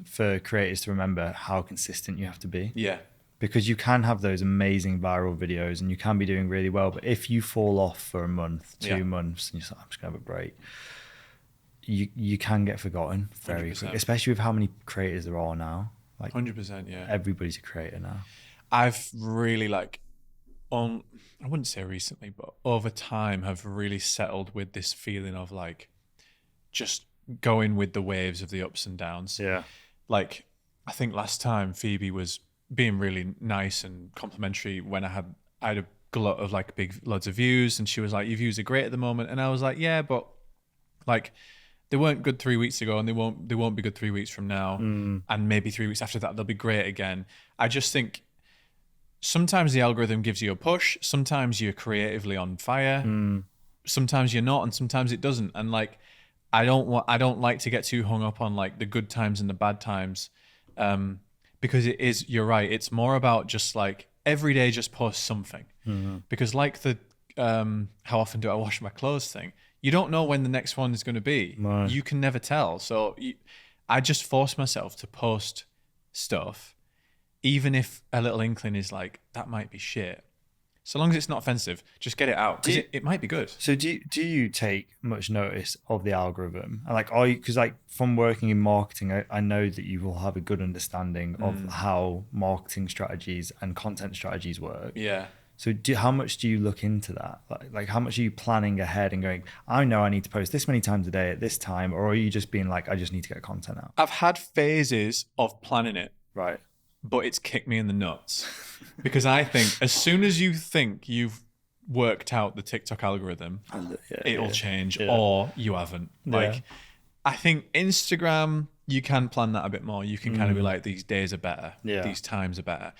[SPEAKER 2] for creators to remember how consistent you have to be.
[SPEAKER 1] Yeah.
[SPEAKER 2] Because you can have those amazing viral videos and you can be doing really well, but if you fall off for a month, 2 months, and you're like, I'm just gonna have a break, you can get forgotten very quickly, especially with how many creators there are now. Like
[SPEAKER 1] 100%, yeah.
[SPEAKER 2] Everybody's a creator now.
[SPEAKER 1] I've really like I wouldn't say recently, but over time have really settled with this feeling of like just going with the waves of the ups and downs.
[SPEAKER 2] Yeah.
[SPEAKER 1] Like I think last time Phoebe was being really nice and complimentary when I had a glut of like loads of views, and she was like, your views are great at the moment. And I was like, yeah, but like they weren't good 3 weeks ago, and they won't be good 3 weeks from now. And maybe 3 weeks after that, they'll be great again. I just think sometimes the algorithm gives you a push. Sometimes you're creatively on fire. Sometimes you're not, and sometimes it doesn't. And like, I don't like to get too hung up on like the good times and the bad times, because you're right. It's more about just like every day, just post something, because like the how often do I wash my clothes thing, you don't know when the next one is going to be.
[SPEAKER 2] No.
[SPEAKER 1] You can never tell. So I just force myself to post stuff, even if a little inkling is like, that might be shit. So long as it's not offensive, just get it out, because it might be good.
[SPEAKER 2] So do you take much notice of the algorithm? And like, because like from working in marketing, I know that you will have a good understanding of how marketing strategies and content strategies work.
[SPEAKER 1] Yeah.
[SPEAKER 2] So how much do you look into that? Like how much are you planning ahead and going, I know I need to post this many times a day at this time, or are you just being like, I just need to get content out?
[SPEAKER 1] I've had phases of planning it.
[SPEAKER 2] Right.
[SPEAKER 1] But it's kicked me in the nuts, because I think as soon as you think you've worked out the TikTok algorithm, it'll change, or you haven't. Like, I think Instagram, you can plan that a bit more. You can kind of be like, these days are better. These times are better.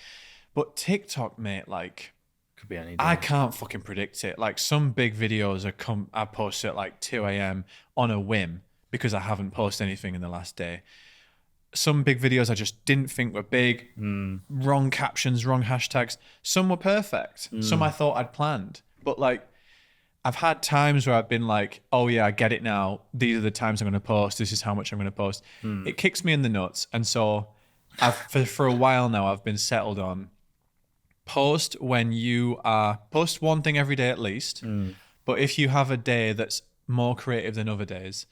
[SPEAKER 1] But TikTok, mate, like,
[SPEAKER 2] could be any day.
[SPEAKER 1] I can't fucking predict it. Like, some big videos I post at like 2 a.m. on a whim because I haven't posted anything in the last day. Some big videos I just didn't think were big, wrong captions, wrong hashtags. Some were perfect. Some I thought I'd planned. But like, I've had times where I've been like, oh yeah, I get it now. These are the times I'm going to post. This is how much I'm going to post. It kicks me in the nuts. And so for a while now, I've been settled on post one thing every day at least. But if you have a day that's more creative than other days,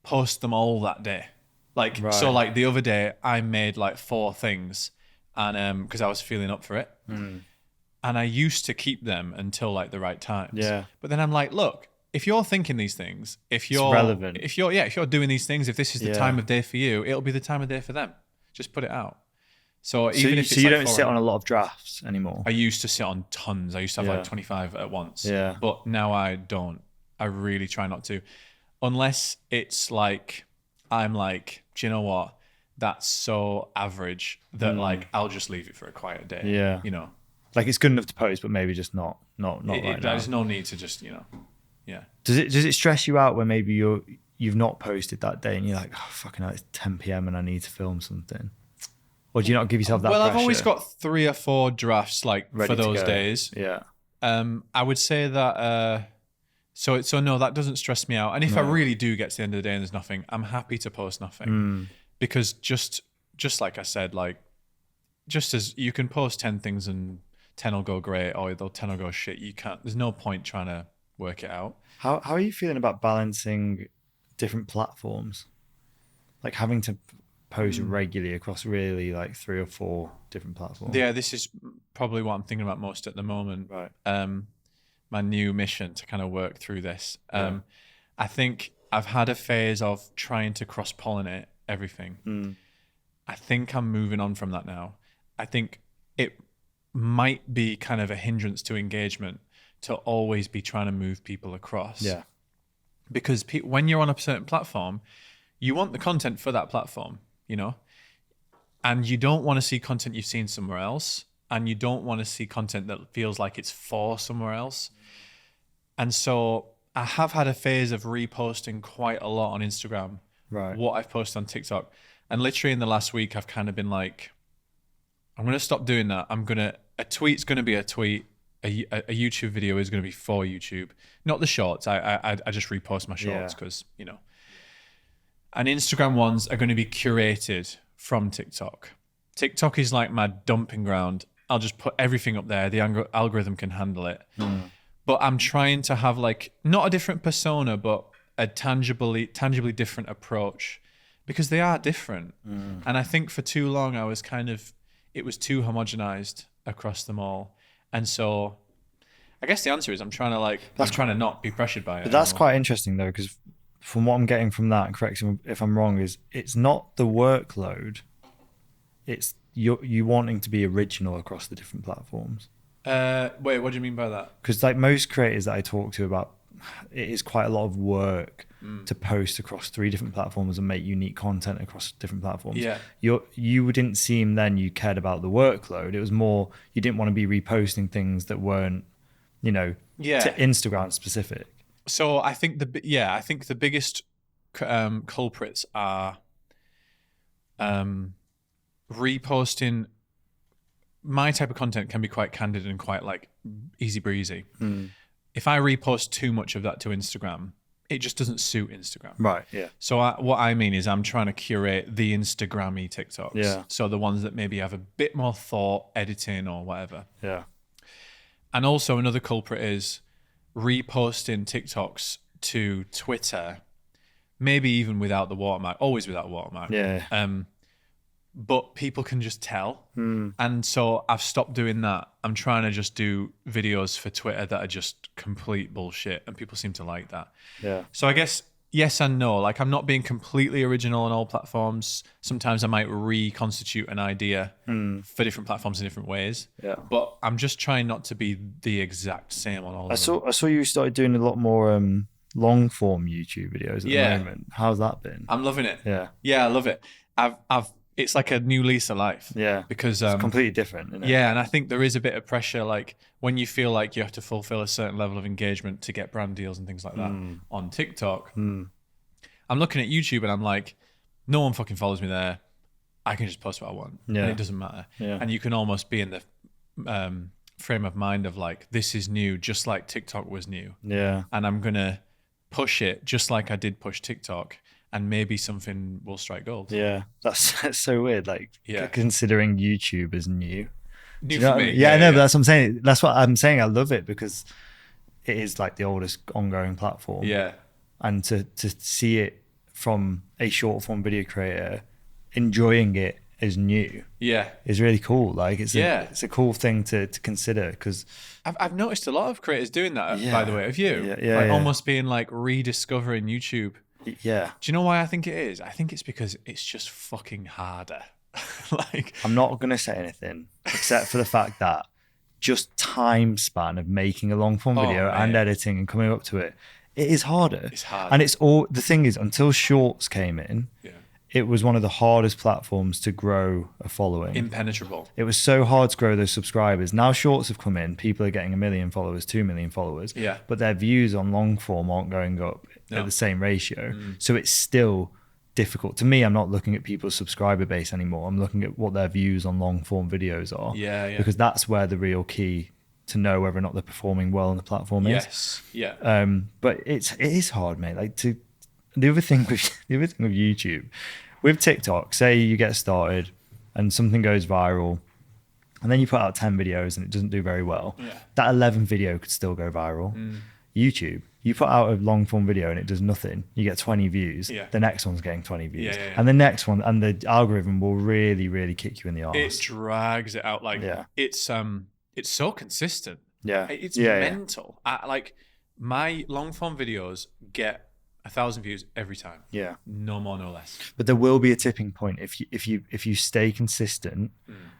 [SPEAKER 1] post them all that day. Like, so like the other day I made like 4 things, and because I was feeling up for it, and I used to keep them until like the right times.
[SPEAKER 2] Yeah.
[SPEAKER 1] But then I'm like, look, if you're thinking these things, if you're
[SPEAKER 2] relevant,
[SPEAKER 1] if you're doing these things, if this is the time of day for you, it'll be the time of day for them. Just put it out. So even if it's
[SPEAKER 2] you
[SPEAKER 1] like
[SPEAKER 2] don't sit on a lot of drafts anymore.
[SPEAKER 1] I used to sit on tons. I used to have like 25 at once.
[SPEAKER 2] Yeah.
[SPEAKER 1] But now I don't. I really try not to, unless it's like, I'm like, do you know what? That's so average that like I'll just leave it for a quiet day.
[SPEAKER 2] Yeah.
[SPEAKER 1] You know,
[SPEAKER 2] like it's good enough to post, but maybe just not right now.
[SPEAKER 1] There's no need to just, yeah.
[SPEAKER 2] Does it stress you out when maybe you've not posted that day and you're like, oh fucking hell, it's 10 p.m. and I need to film something? Or do you not give yourself that pressure?
[SPEAKER 1] I've always got 3 or 4 drafts like ready for those days.
[SPEAKER 2] Yeah.
[SPEAKER 1] I would say that. So no, that doesn't stress me out. And if I really do get to the end of the day and there's nothing, I'm happy to post nothing. Because just like I said, like, just as you can post 10 things and 10 will go great, or 10 will go shit, there's no point trying to work it out.
[SPEAKER 2] How are you feeling about balancing different platforms? Like having to post regularly across really like 3 or 4 different platforms?
[SPEAKER 1] Yeah, this is probably what I'm thinking about most at the moment.
[SPEAKER 2] Right.
[SPEAKER 1] My new mission to kind of work through this. I think I've had a phase of trying to cross-pollinate everything. I think I'm moving on from that now. I think it might be kind of a hindrance to engagement to always be trying to move people across.
[SPEAKER 2] Yeah.
[SPEAKER 1] Because when you're on a certain platform, you want the content for that platform, you know? And you don't want to see content you've seen somewhere else. And you don't want to see content that feels like it's for somewhere else. And so I have had a phase of reposting quite a lot on Instagram, what I've posted on TikTok. And literally in the last week, I've kind of been like, I'm going to stop doing that. A tweet's going to be a tweet. A YouTube video is going to be for YouTube, not the shorts. I just repost my shorts because, you know. And Instagram ones are going to be curated from TikTok. TikTok is like my dumping ground. I'll just put everything up there. The algorithm can handle it. But I'm trying to have like, not a different persona, but a tangibly different approach because they are different. And I think for too long, it was too homogenized across them all. And so I guess the answer is I'm trying to not be pressured by it.
[SPEAKER 2] But that's quite interesting though, because from what I'm getting from that, and correct me if I'm wrong, is it's not the workload, it's you wanting to be original across the different platforms.
[SPEAKER 1] Wait, what do you mean by that?
[SPEAKER 2] Because like most creators that I talk to about, it is quite a lot of work to post across 3 different platforms and make unique content across different platforms.
[SPEAKER 1] Yeah.
[SPEAKER 2] You didn't seem then you cared about the workload. It was more you didn't want to be reposting things that weren't, to Instagram specific.
[SPEAKER 1] So I think the biggest culprits are reposting. My type of content can be quite candid and quite like easy breezy. If I repost too much of that to Instagram, it just doesn't suit Instagram.
[SPEAKER 2] Right, yeah.
[SPEAKER 1] So what I mean is I'm trying to curate the Instagram-y TikToks.
[SPEAKER 2] Yeah.
[SPEAKER 1] So the ones that maybe have a bit more thought, editing or whatever.
[SPEAKER 2] Yeah.
[SPEAKER 1] And also another culprit is reposting TikToks to Twitter, maybe even without the watermark, always without watermark.
[SPEAKER 2] Yeah.
[SPEAKER 1] But people can just tell. And so I've stopped doing that. I'm trying to just do videos for Twitter that are just complete bullshit. And people seem to like that.
[SPEAKER 2] Yeah.
[SPEAKER 1] So I guess yes and no. Like I'm not being completely original on all platforms. Sometimes I might reconstitute an idea for different platforms in different ways.
[SPEAKER 2] Yeah.
[SPEAKER 1] But I'm just trying not to be the exact same on all of them.
[SPEAKER 2] I saw you started doing a lot more long form YouTube videos at the moment. How's that been?
[SPEAKER 1] I'm loving it.
[SPEAKER 2] Yeah.
[SPEAKER 1] Yeah, I love it. It's like a new lease of life.
[SPEAKER 2] Yeah.
[SPEAKER 1] Because
[SPEAKER 2] it's completely different, isn't it?
[SPEAKER 1] Yeah, and I think there is a bit of pressure, like when you feel like you have to fulfill a certain level of engagement to get brand deals and things like that on TikTok. I'm looking at YouTube and I'm like, no one fucking follows me there. I can just post what I want.
[SPEAKER 2] Yeah.
[SPEAKER 1] And it doesn't matter.
[SPEAKER 2] Yeah.
[SPEAKER 1] And you can almost be in the frame of mind of like, this is new, just like TikTok was new.
[SPEAKER 2] Yeah.
[SPEAKER 1] And I'm going to push it just like I did push TikTok. And maybe something will strike gold.
[SPEAKER 2] Yeah, that's so weird. Like, considering YouTube is new.
[SPEAKER 1] New for me.
[SPEAKER 2] Yeah, I know, but that's what I'm saying. That's what I'm saying. I love it because it is like the oldest ongoing platform.
[SPEAKER 1] Yeah.
[SPEAKER 2] And to see it from a short form video creator enjoying it as new.
[SPEAKER 1] Yeah.
[SPEAKER 2] Is really cool. Like it's a cool thing to consider because
[SPEAKER 1] I've noticed a lot of creators doing that. By the way, have you?
[SPEAKER 2] Yeah.
[SPEAKER 1] Almost being like rediscovering YouTube.
[SPEAKER 2] Yeah.
[SPEAKER 1] Do you know why I think it is? I think it's because it's just fucking harder. Like
[SPEAKER 2] I'm not going to say anything except for the fact that just time span of making a long form video and editing and coming up to it is harder.
[SPEAKER 1] It's hard.
[SPEAKER 2] And the thing is, until shorts came in, it was one of the hardest platforms to grow a following.
[SPEAKER 1] Impenetrable.
[SPEAKER 2] It was so hard to grow those subscribers. Now shorts have come in, people are getting 1 million followers, 2 million followers.
[SPEAKER 1] Yeah.
[SPEAKER 2] But their views on long form aren't going up at the same ratio. So it's still difficult. To me, I'm not looking at people's subscriber base anymore. I'm looking at what their views on long form videos are.
[SPEAKER 1] Yeah.
[SPEAKER 2] Because that's where the real key to know whether or not they're performing well on the platform is.
[SPEAKER 1] Yes. Yeah.
[SPEAKER 2] But it is hard, mate. Like the other thing with YouTube, with TikTok, say you get started and something goes viral and then you put out 10 videos and it doesn't do very well.
[SPEAKER 1] Yeah.
[SPEAKER 2] That 11th video could still go viral. YouTube, you put out a long form video and it does nothing, you get 20 views. The next one's getting 20 views. And the next one, and the algorithm will really, really kick you in the arse.
[SPEAKER 1] It drags it out. Like it's so consistent.
[SPEAKER 2] Yeah.
[SPEAKER 1] It's mental. Like my long form videos get 1,000 views every time.
[SPEAKER 2] Yeah.
[SPEAKER 1] No more, no less.
[SPEAKER 2] But there will be a tipping point if you stay consistent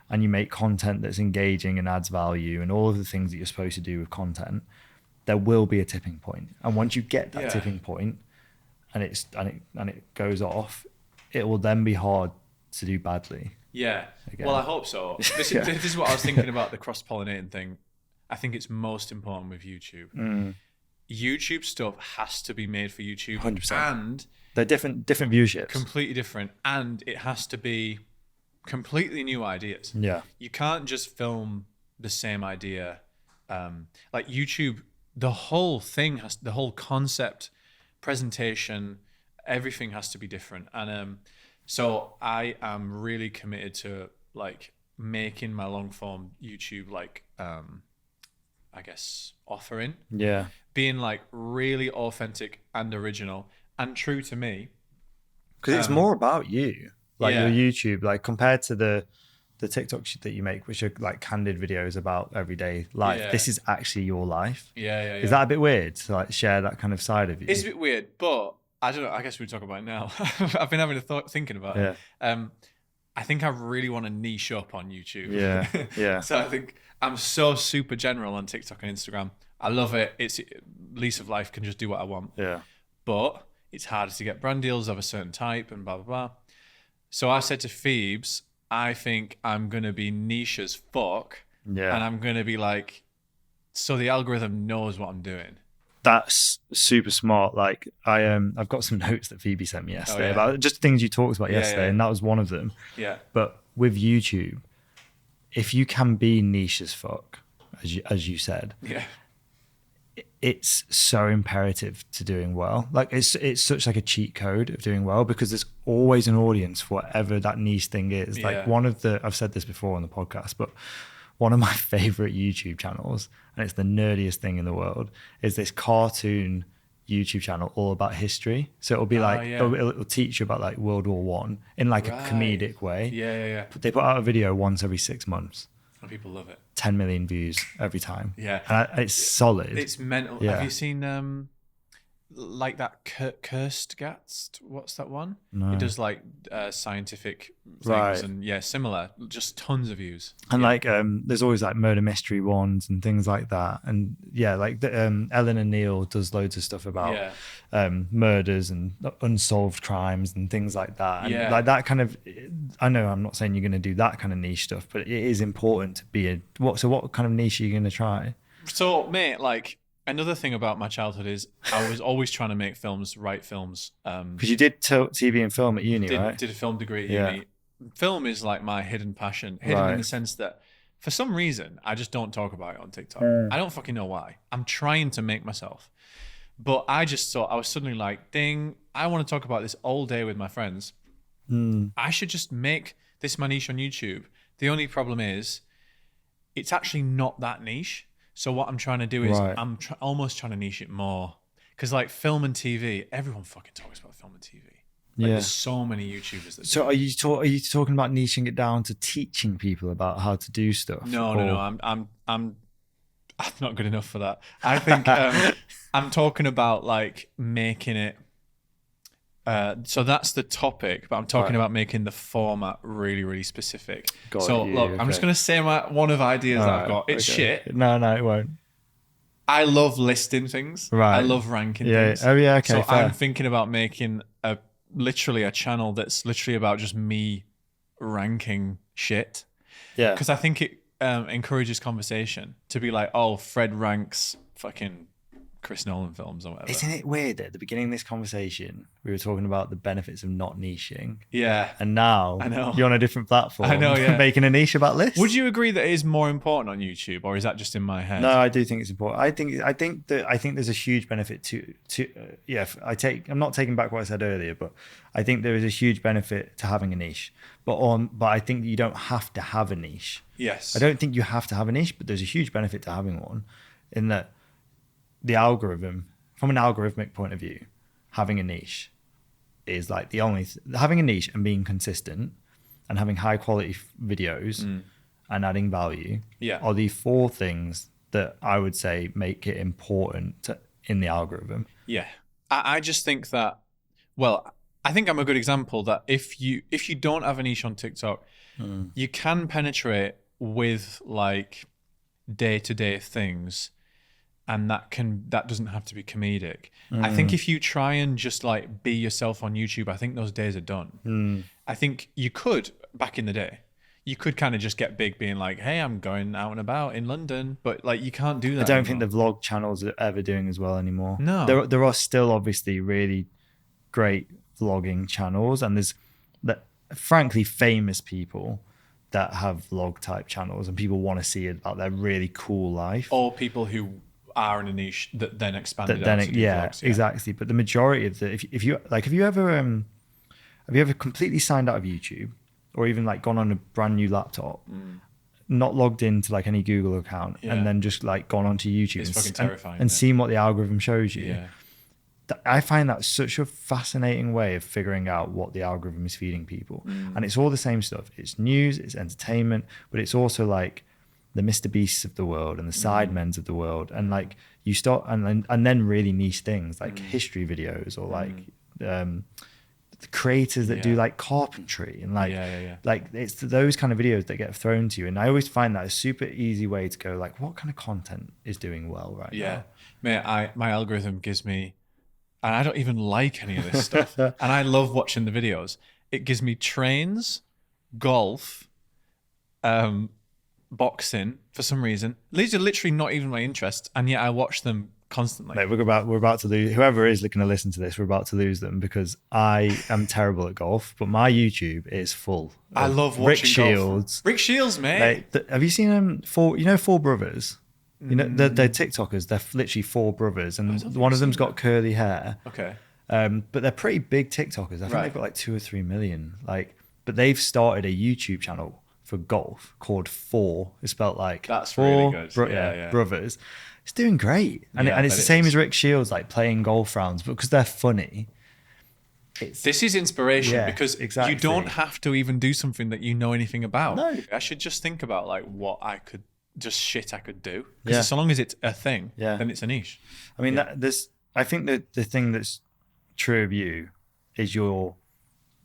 [SPEAKER 2] and you make content that's engaging and adds value and all of the things that you're supposed to do with content. There will be a tipping point, and once you get that tipping point, and it goes off, it will then be hard to do badly.
[SPEAKER 1] Yeah. Again. Well, I hope so. This is what I was thinking about the cross-pollinating thing. I think it's most important with YouTube. YouTube stuff has to be made for YouTube.
[SPEAKER 2] 100%.
[SPEAKER 1] And
[SPEAKER 2] they're different viewerships.
[SPEAKER 1] Completely different. And it has to be completely new ideas.
[SPEAKER 2] Yeah.
[SPEAKER 1] You can't just film the same idea. Like YouTube, the whole thing the whole concept, presentation, everything has to be different. And so I am really committed to like making my long form YouTube like I guess offering.
[SPEAKER 2] Yeah.
[SPEAKER 1] Being like really authentic and original and true to me.
[SPEAKER 2] Because it's more about you. Like your YouTube, like compared to the TikToks that you make, which are like candid videos about everyday life. Yeah. This is actually your life.
[SPEAKER 1] Yeah.
[SPEAKER 2] Is that a bit weird to like share that kind of side of you?
[SPEAKER 1] It's a bit weird, but I don't know. I guess we'll talk about it now. I've been having a thought, thinking about it. I think I really want to niche up on YouTube.
[SPEAKER 2] Yeah.
[SPEAKER 1] So I think I'm so super general on TikTok and Instagram. I love it. It's lease of life, can just do what I want.
[SPEAKER 2] Yeah.
[SPEAKER 1] But it's harder to get brand deals of a certain type and blah, blah, blah. So I said to Phoebes, I think I'm going to be niche as fuck.
[SPEAKER 2] Yeah.
[SPEAKER 1] And I'm going to be like, so the algorithm knows what I'm doing.
[SPEAKER 2] That's super smart. Like I've got some notes that Phoebe sent me yesterday about just things you talked about yesterday, and that was one of them.
[SPEAKER 1] Yeah.
[SPEAKER 2] But with YouTube, if you can be niche as fuck, as you said, it's so imperative to doing well. Like it's such like a cheat code of doing well, because there's always an audience for whatever that niche thing is. Like I've said this before on the podcast, but one of my favorite YouTube channels, and it's the nerdiest thing in the world, is this cartoon YouTube channel all about history. So it'll be like, it'll teach you about like World War One in like a comedic way.
[SPEAKER 1] Yeah.
[SPEAKER 2] They put out a video once every 6 months.
[SPEAKER 1] And people love it.
[SPEAKER 2] 10 million views every time.
[SPEAKER 1] Yeah.
[SPEAKER 2] And it's solid.
[SPEAKER 1] It's mental. Yeah. Have you seen like that Kirstgast? What's that one?
[SPEAKER 2] No.
[SPEAKER 1] It does like scientific things and similar. Just tons of views.
[SPEAKER 2] And like there's always like murder mystery ones and things like that. And like Ellen and Neil does loads of stuff about murders and unsolved crimes and things like that. And like that kind of, I know I'm not saying you're going to do that kind of niche stuff, but it is important to be what kind of niche are you going to try?
[SPEAKER 1] So mate, like, another thing about my childhood is I was always trying to make films, write films.
[SPEAKER 2] Because you did TV and film at uni, right?
[SPEAKER 1] Did a film degree at uni. Film is like my hidden passion. Hidden in the sense that for some reason, I just don't talk about it on TikTok. I don't fucking know why. I'm trying to make myself. But I just thought, I was suddenly like, ding, I want to talk about this all day with my friends. I should just make this my niche on YouTube. The only problem is, it's actually not that niche. So what I'm trying to do is I'm almost trying to niche it more, because like film and TV, everyone fucking talks about film and TV. Like there's so many YouTubers that.
[SPEAKER 2] So are you talking about niching it down to teaching people about how to do stuff?
[SPEAKER 1] No. I'm not good enough for that. I think I'm talking about like making it. So that's the topic, but I'm talking about making the format really, really specific. I'm just going to say one of the ideas I've got. It's shit.
[SPEAKER 2] No, it won't.
[SPEAKER 1] I love listing things. I love ranking things.
[SPEAKER 2] Oh yeah, okay.
[SPEAKER 1] So
[SPEAKER 2] fair.
[SPEAKER 1] I'm thinking about making literally a channel that's literally about just me ranking shit.
[SPEAKER 2] Yeah.
[SPEAKER 1] Because I think it encourages conversation to be like, oh, Fred ranks fucking Chris Nolan films or whatever.
[SPEAKER 2] Isn't it weird that at the beginning of this conversation we were talking about the benefits of not niching?
[SPEAKER 1] Yeah.
[SPEAKER 2] And now you're on a different platform.
[SPEAKER 1] I know,
[SPEAKER 2] making a niche about lists.
[SPEAKER 1] Would you agree that it is more important on YouTube, or is that just in my head?
[SPEAKER 2] No, I do think it's important. I think there's a huge benefit to I'm not taking back what I said earlier, but I think there is a huge benefit to having a niche. But I think you don't have to have a niche.
[SPEAKER 1] Yes.
[SPEAKER 2] I don't think you have to have a niche, but there's a huge benefit to having one, in that the algorithm, from an algorithmic point of view, having a niche is like the only having a niche and being consistent and having high quality videos and adding value are the 4 things that I would say make it important in the algorithm.
[SPEAKER 1] Yeah. I just think that, well, I think I'm a good example that if you don't have a niche on TikTok, you can penetrate with like day-to-day things, and that doesn't have to be comedic. I think if you try and just like be yourself on YouTube, I think those days are done. I think you could, back in the day, you could kind of just get big being like, hey, I'm going out and about in London, but like you can't do that.
[SPEAKER 2] I don't
[SPEAKER 1] anymore.
[SPEAKER 2] think the vlog channels are ever doing as well anymore.
[SPEAKER 1] No.
[SPEAKER 2] There are still obviously really great vlogging channels, and there's that frankly famous people that have vlog type channels, and people want to see about their really cool life.
[SPEAKER 1] Or people who are in a niche that then expanded out to do vlogs. Yeah,
[SPEAKER 2] exactly. But the majority of the, if you like, have you ever completely signed out of YouTube, or even like gone on a brand new laptop, not logged into like any Google account, and then just like gone onto YouTube?
[SPEAKER 1] It's fucking terrifying.
[SPEAKER 2] And seen what the algorithm shows you.
[SPEAKER 1] Yeah.
[SPEAKER 2] I find that such a fascinating way of figuring out what the algorithm is feeding people. And it's all the same stuff. It's news, it's entertainment, but it's also like the Mr. Beasts of the world and the Sidemens of the world. And like you start, and then really niche things like history videos, or like the creators that do like carpentry, and like, like it's those kind of videos that get thrown to you. And I always find that a super easy way to go like, what kind of content is doing well right now?
[SPEAKER 1] Mate, my algorithm gives me, and I don't even like any of this stuff, and I love watching the videos. It gives me trains, golf, boxing for some reason. These are literally not even my interests, and yet I watch them constantly.
[SPEAKER 2] Mate, we're about to lose whoever is going to listen to this. We're about to lose them because I am terrible at golf, but my YouTube is full.
[SPEAKER 1] I love watching
[SPEAKER 2] Rick Shields.
[SPEAKER 1] Rick Shields, mate.
[SPEAKER 2] Have you seen them? Four brothers. You know, they're TikTokers. They're literally four brothers, and one of them's got curly hair.
[SPEAKER 1] Okay.
[SPEAKER 2] But they're pretty big TikTokers. I think they've got like 2 or 3 million. But they've started a YouTube channel for golf called Four. It's spelled like
[SPEAKER 1] that's
[SPEAKER 2] four
[SPEAKER 1] really good.
[SPEAKER 2] brothers. It's doing great, and it's the same as Rick Shields, like playing golf rounds, but because they're funny.
[SPEAKER 1] This is inspiration because you don't have to even do something that you know anything about.
[SPEAKER 2] No.
[SPEAKER 1] I should just think about like what I could shit I could do, because so long as it's a thing, then it's a niche.
[SPEAKER 2] I mean, I think that the thing that's true of you is you're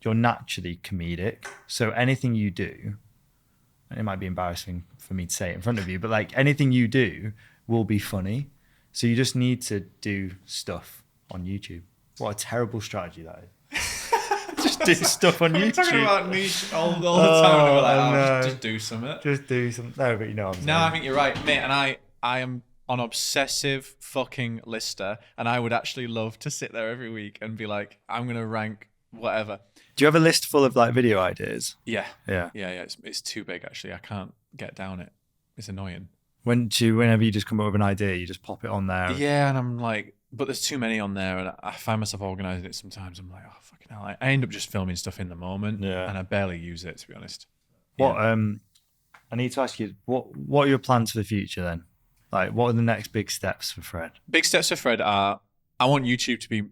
[SPEAKER 2] naturally comedic. So anything you do, and it might be embarrassing for me to say it in front of you, but like anything you do will be funny. So you just need to do stuff on YouTube. What a terrible strategy that is. Just do stuff on YouTube.
[SPEAKER 1] We're talking about niche all the time. And we're like, just do something.
[SPEAKER 2] Just do something. No, but you know what I'm saying.
[SPEAKER 1] No, I think you're right, mate. And I am an obsessive fucking lister, and I would actually love to sit there every week and be like, I'm going to rank whatever.
[SPEAKER 2] Do you have a list full of like video ideas?
[SPEAKER 1] Yeah. It's too big, actually. I can't get down it. It's annoying.
[SPEAKER 2] Whenever you just come up with an idea, you just pop it on there.
[SPEAKER 1] Yeah, and I'm like, but there's too many on there, and I find myself organising it sometimes. I'm like, oh, fucking hell. I end up just filming stuff in the moment, and I barely use it, to be honest.
[SPEAKER 2] I need to ask you, what are your plans for the future then? Like, what are the next big steps for Fred?
[SPEAKER 1] Big steps for Fred are, I want YouTube to be,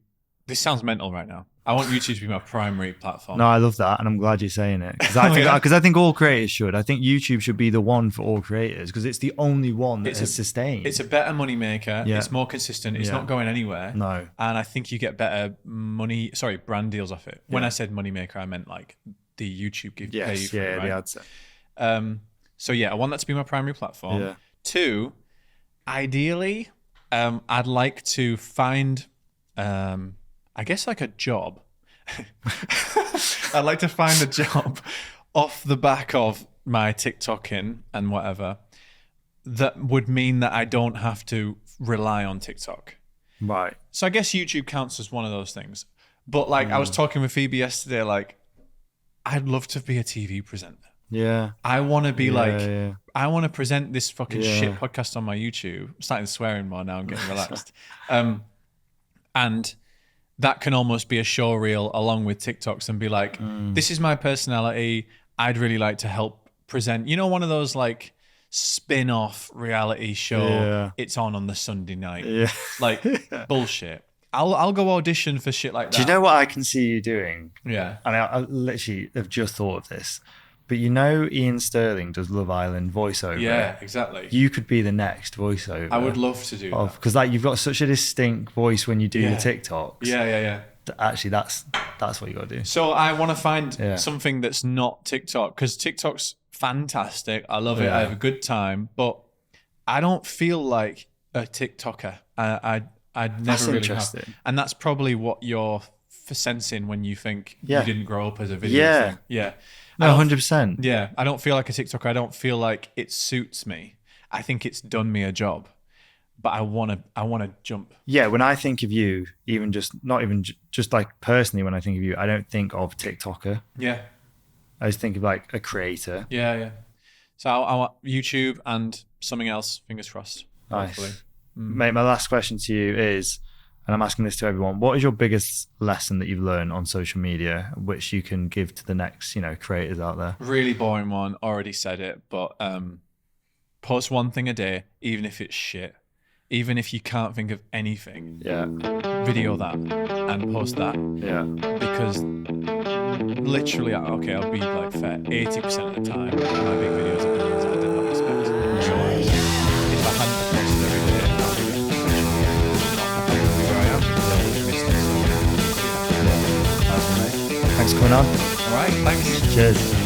[SPEAKER 1] this sounds mental right now, I want YouTube to be my primary platform.
[SPEAKER 2] No, I love that, and I'm glad you're saying it, because I think all creators should. I think YouTube should be the one for all creators, because it's the only one that is sustained.
[SPEAKER 1] It's a better money maker. Yeah. It's more consistent. It's not going anywhere.
[SPEAKER 2] No.
[SPEAKER 1] And I think you get better brand deals off it. When I said money maker, I meant like the YouTube give pay you for it, right?
[SPEAKER 2] The ad set.
[SPEAKER 1] So I want that to be my primary platform.
[SPEAKER 2] Yeah.
[SPEAKER 1] 2, ideally, I'd like to find, I guess like a job. I'd like to find a job off the back of my TikToking and whatever that would mean that I don't have to rely on TikTok.
[SPEAKER 2] Right.
[SPEAKER 1] So I guess YouTube counts as one of those things. But like I was talking with Phoebe yesterday, like I'd love to be a TV presenter.
[SPEAKER 2] Yeah.
[SPEAKER 1] I want to be I want to present this fucking shit podcast on my YouTube. I'm starting swearing more now. I'm getting relaxed. And that can almost be a show reel along with TikToks and be like, this is my personality. I'd really like to help present, one of those like spin-off reality show.
[SPEAKER 2] Yeah.
[SPEAKER 1] It's on the Sunday night.
[SPEAKER 2] Yeah.
[SPEAKER 1] Like bullshit. I'll go audition for shit like that.
[SPEAKER 2] Do you know what I can see you doing?
[SPEAKER 1] Yeah.
[SPEAKER 2] And I literally have just thought of this. But you know, Ian Sterling does Love Island voiceover.
[SPEAKER 1] Yeah, exactly.
[SPEAKER 2] You could be the next voiceover.
[SPEAKER 1] I would love to do that.
[SPEAKER 2] Because like you've got such a distinct voice when you do the TikToks.
[SPEAKER 1] Yeah.
[SPEAKER 2] Actually, that's what you got to do.
[SPEAKER 1] So I want to find something that's not TikTok, because TikTok's fantastic. I love it. I have a good time, but I don't feel like a TikToker. I never really have. And that's probably what you're sensing when you think you didn't grow up as a video thing. Yeah.
[SPEAKER 2] No, 100%.
[SPEAKER 1] Yeah. I don't feel like a TikToker. I don't feel like it suits me. I think it's done me a job, but I want to jump.
[SPEAKER 2] Yeah. When I think of you, even just like personally, when I think of you, I don't think of TikToker.
[SPEAKER 1] Yeah.
[SPEAKER 2] I just think of like a creator.
[SPEAKER 1] Yeah. So I want YouTube and something else, fingers crossed.
[SPEAKER 2] Nice. Mate, my last question to you is, and I'm asking this to everyone, what is your biggest lesson that you've learned on social media, which you can give to the next, creators out there?
[SPEAKER 1] Really boring one. Already said it, but post one thing a day, even if it's shit, even if you can't think of anything.
[SPEAKER 2] Yeah.
[SPEAKER 1] Video that and post that.
[SPEAKER 2] Yeah.
[SPEAKER 1] Because literally, I'll be like fair, 80% of the time, my big videos are videos I did not expect. If I hadn't posted every day, I'd be where I am.
[SPEAKER 2] Thanks for coming on.
[SPEAKER 1] All right, thanks.
[SPEAKER 2] Cheers.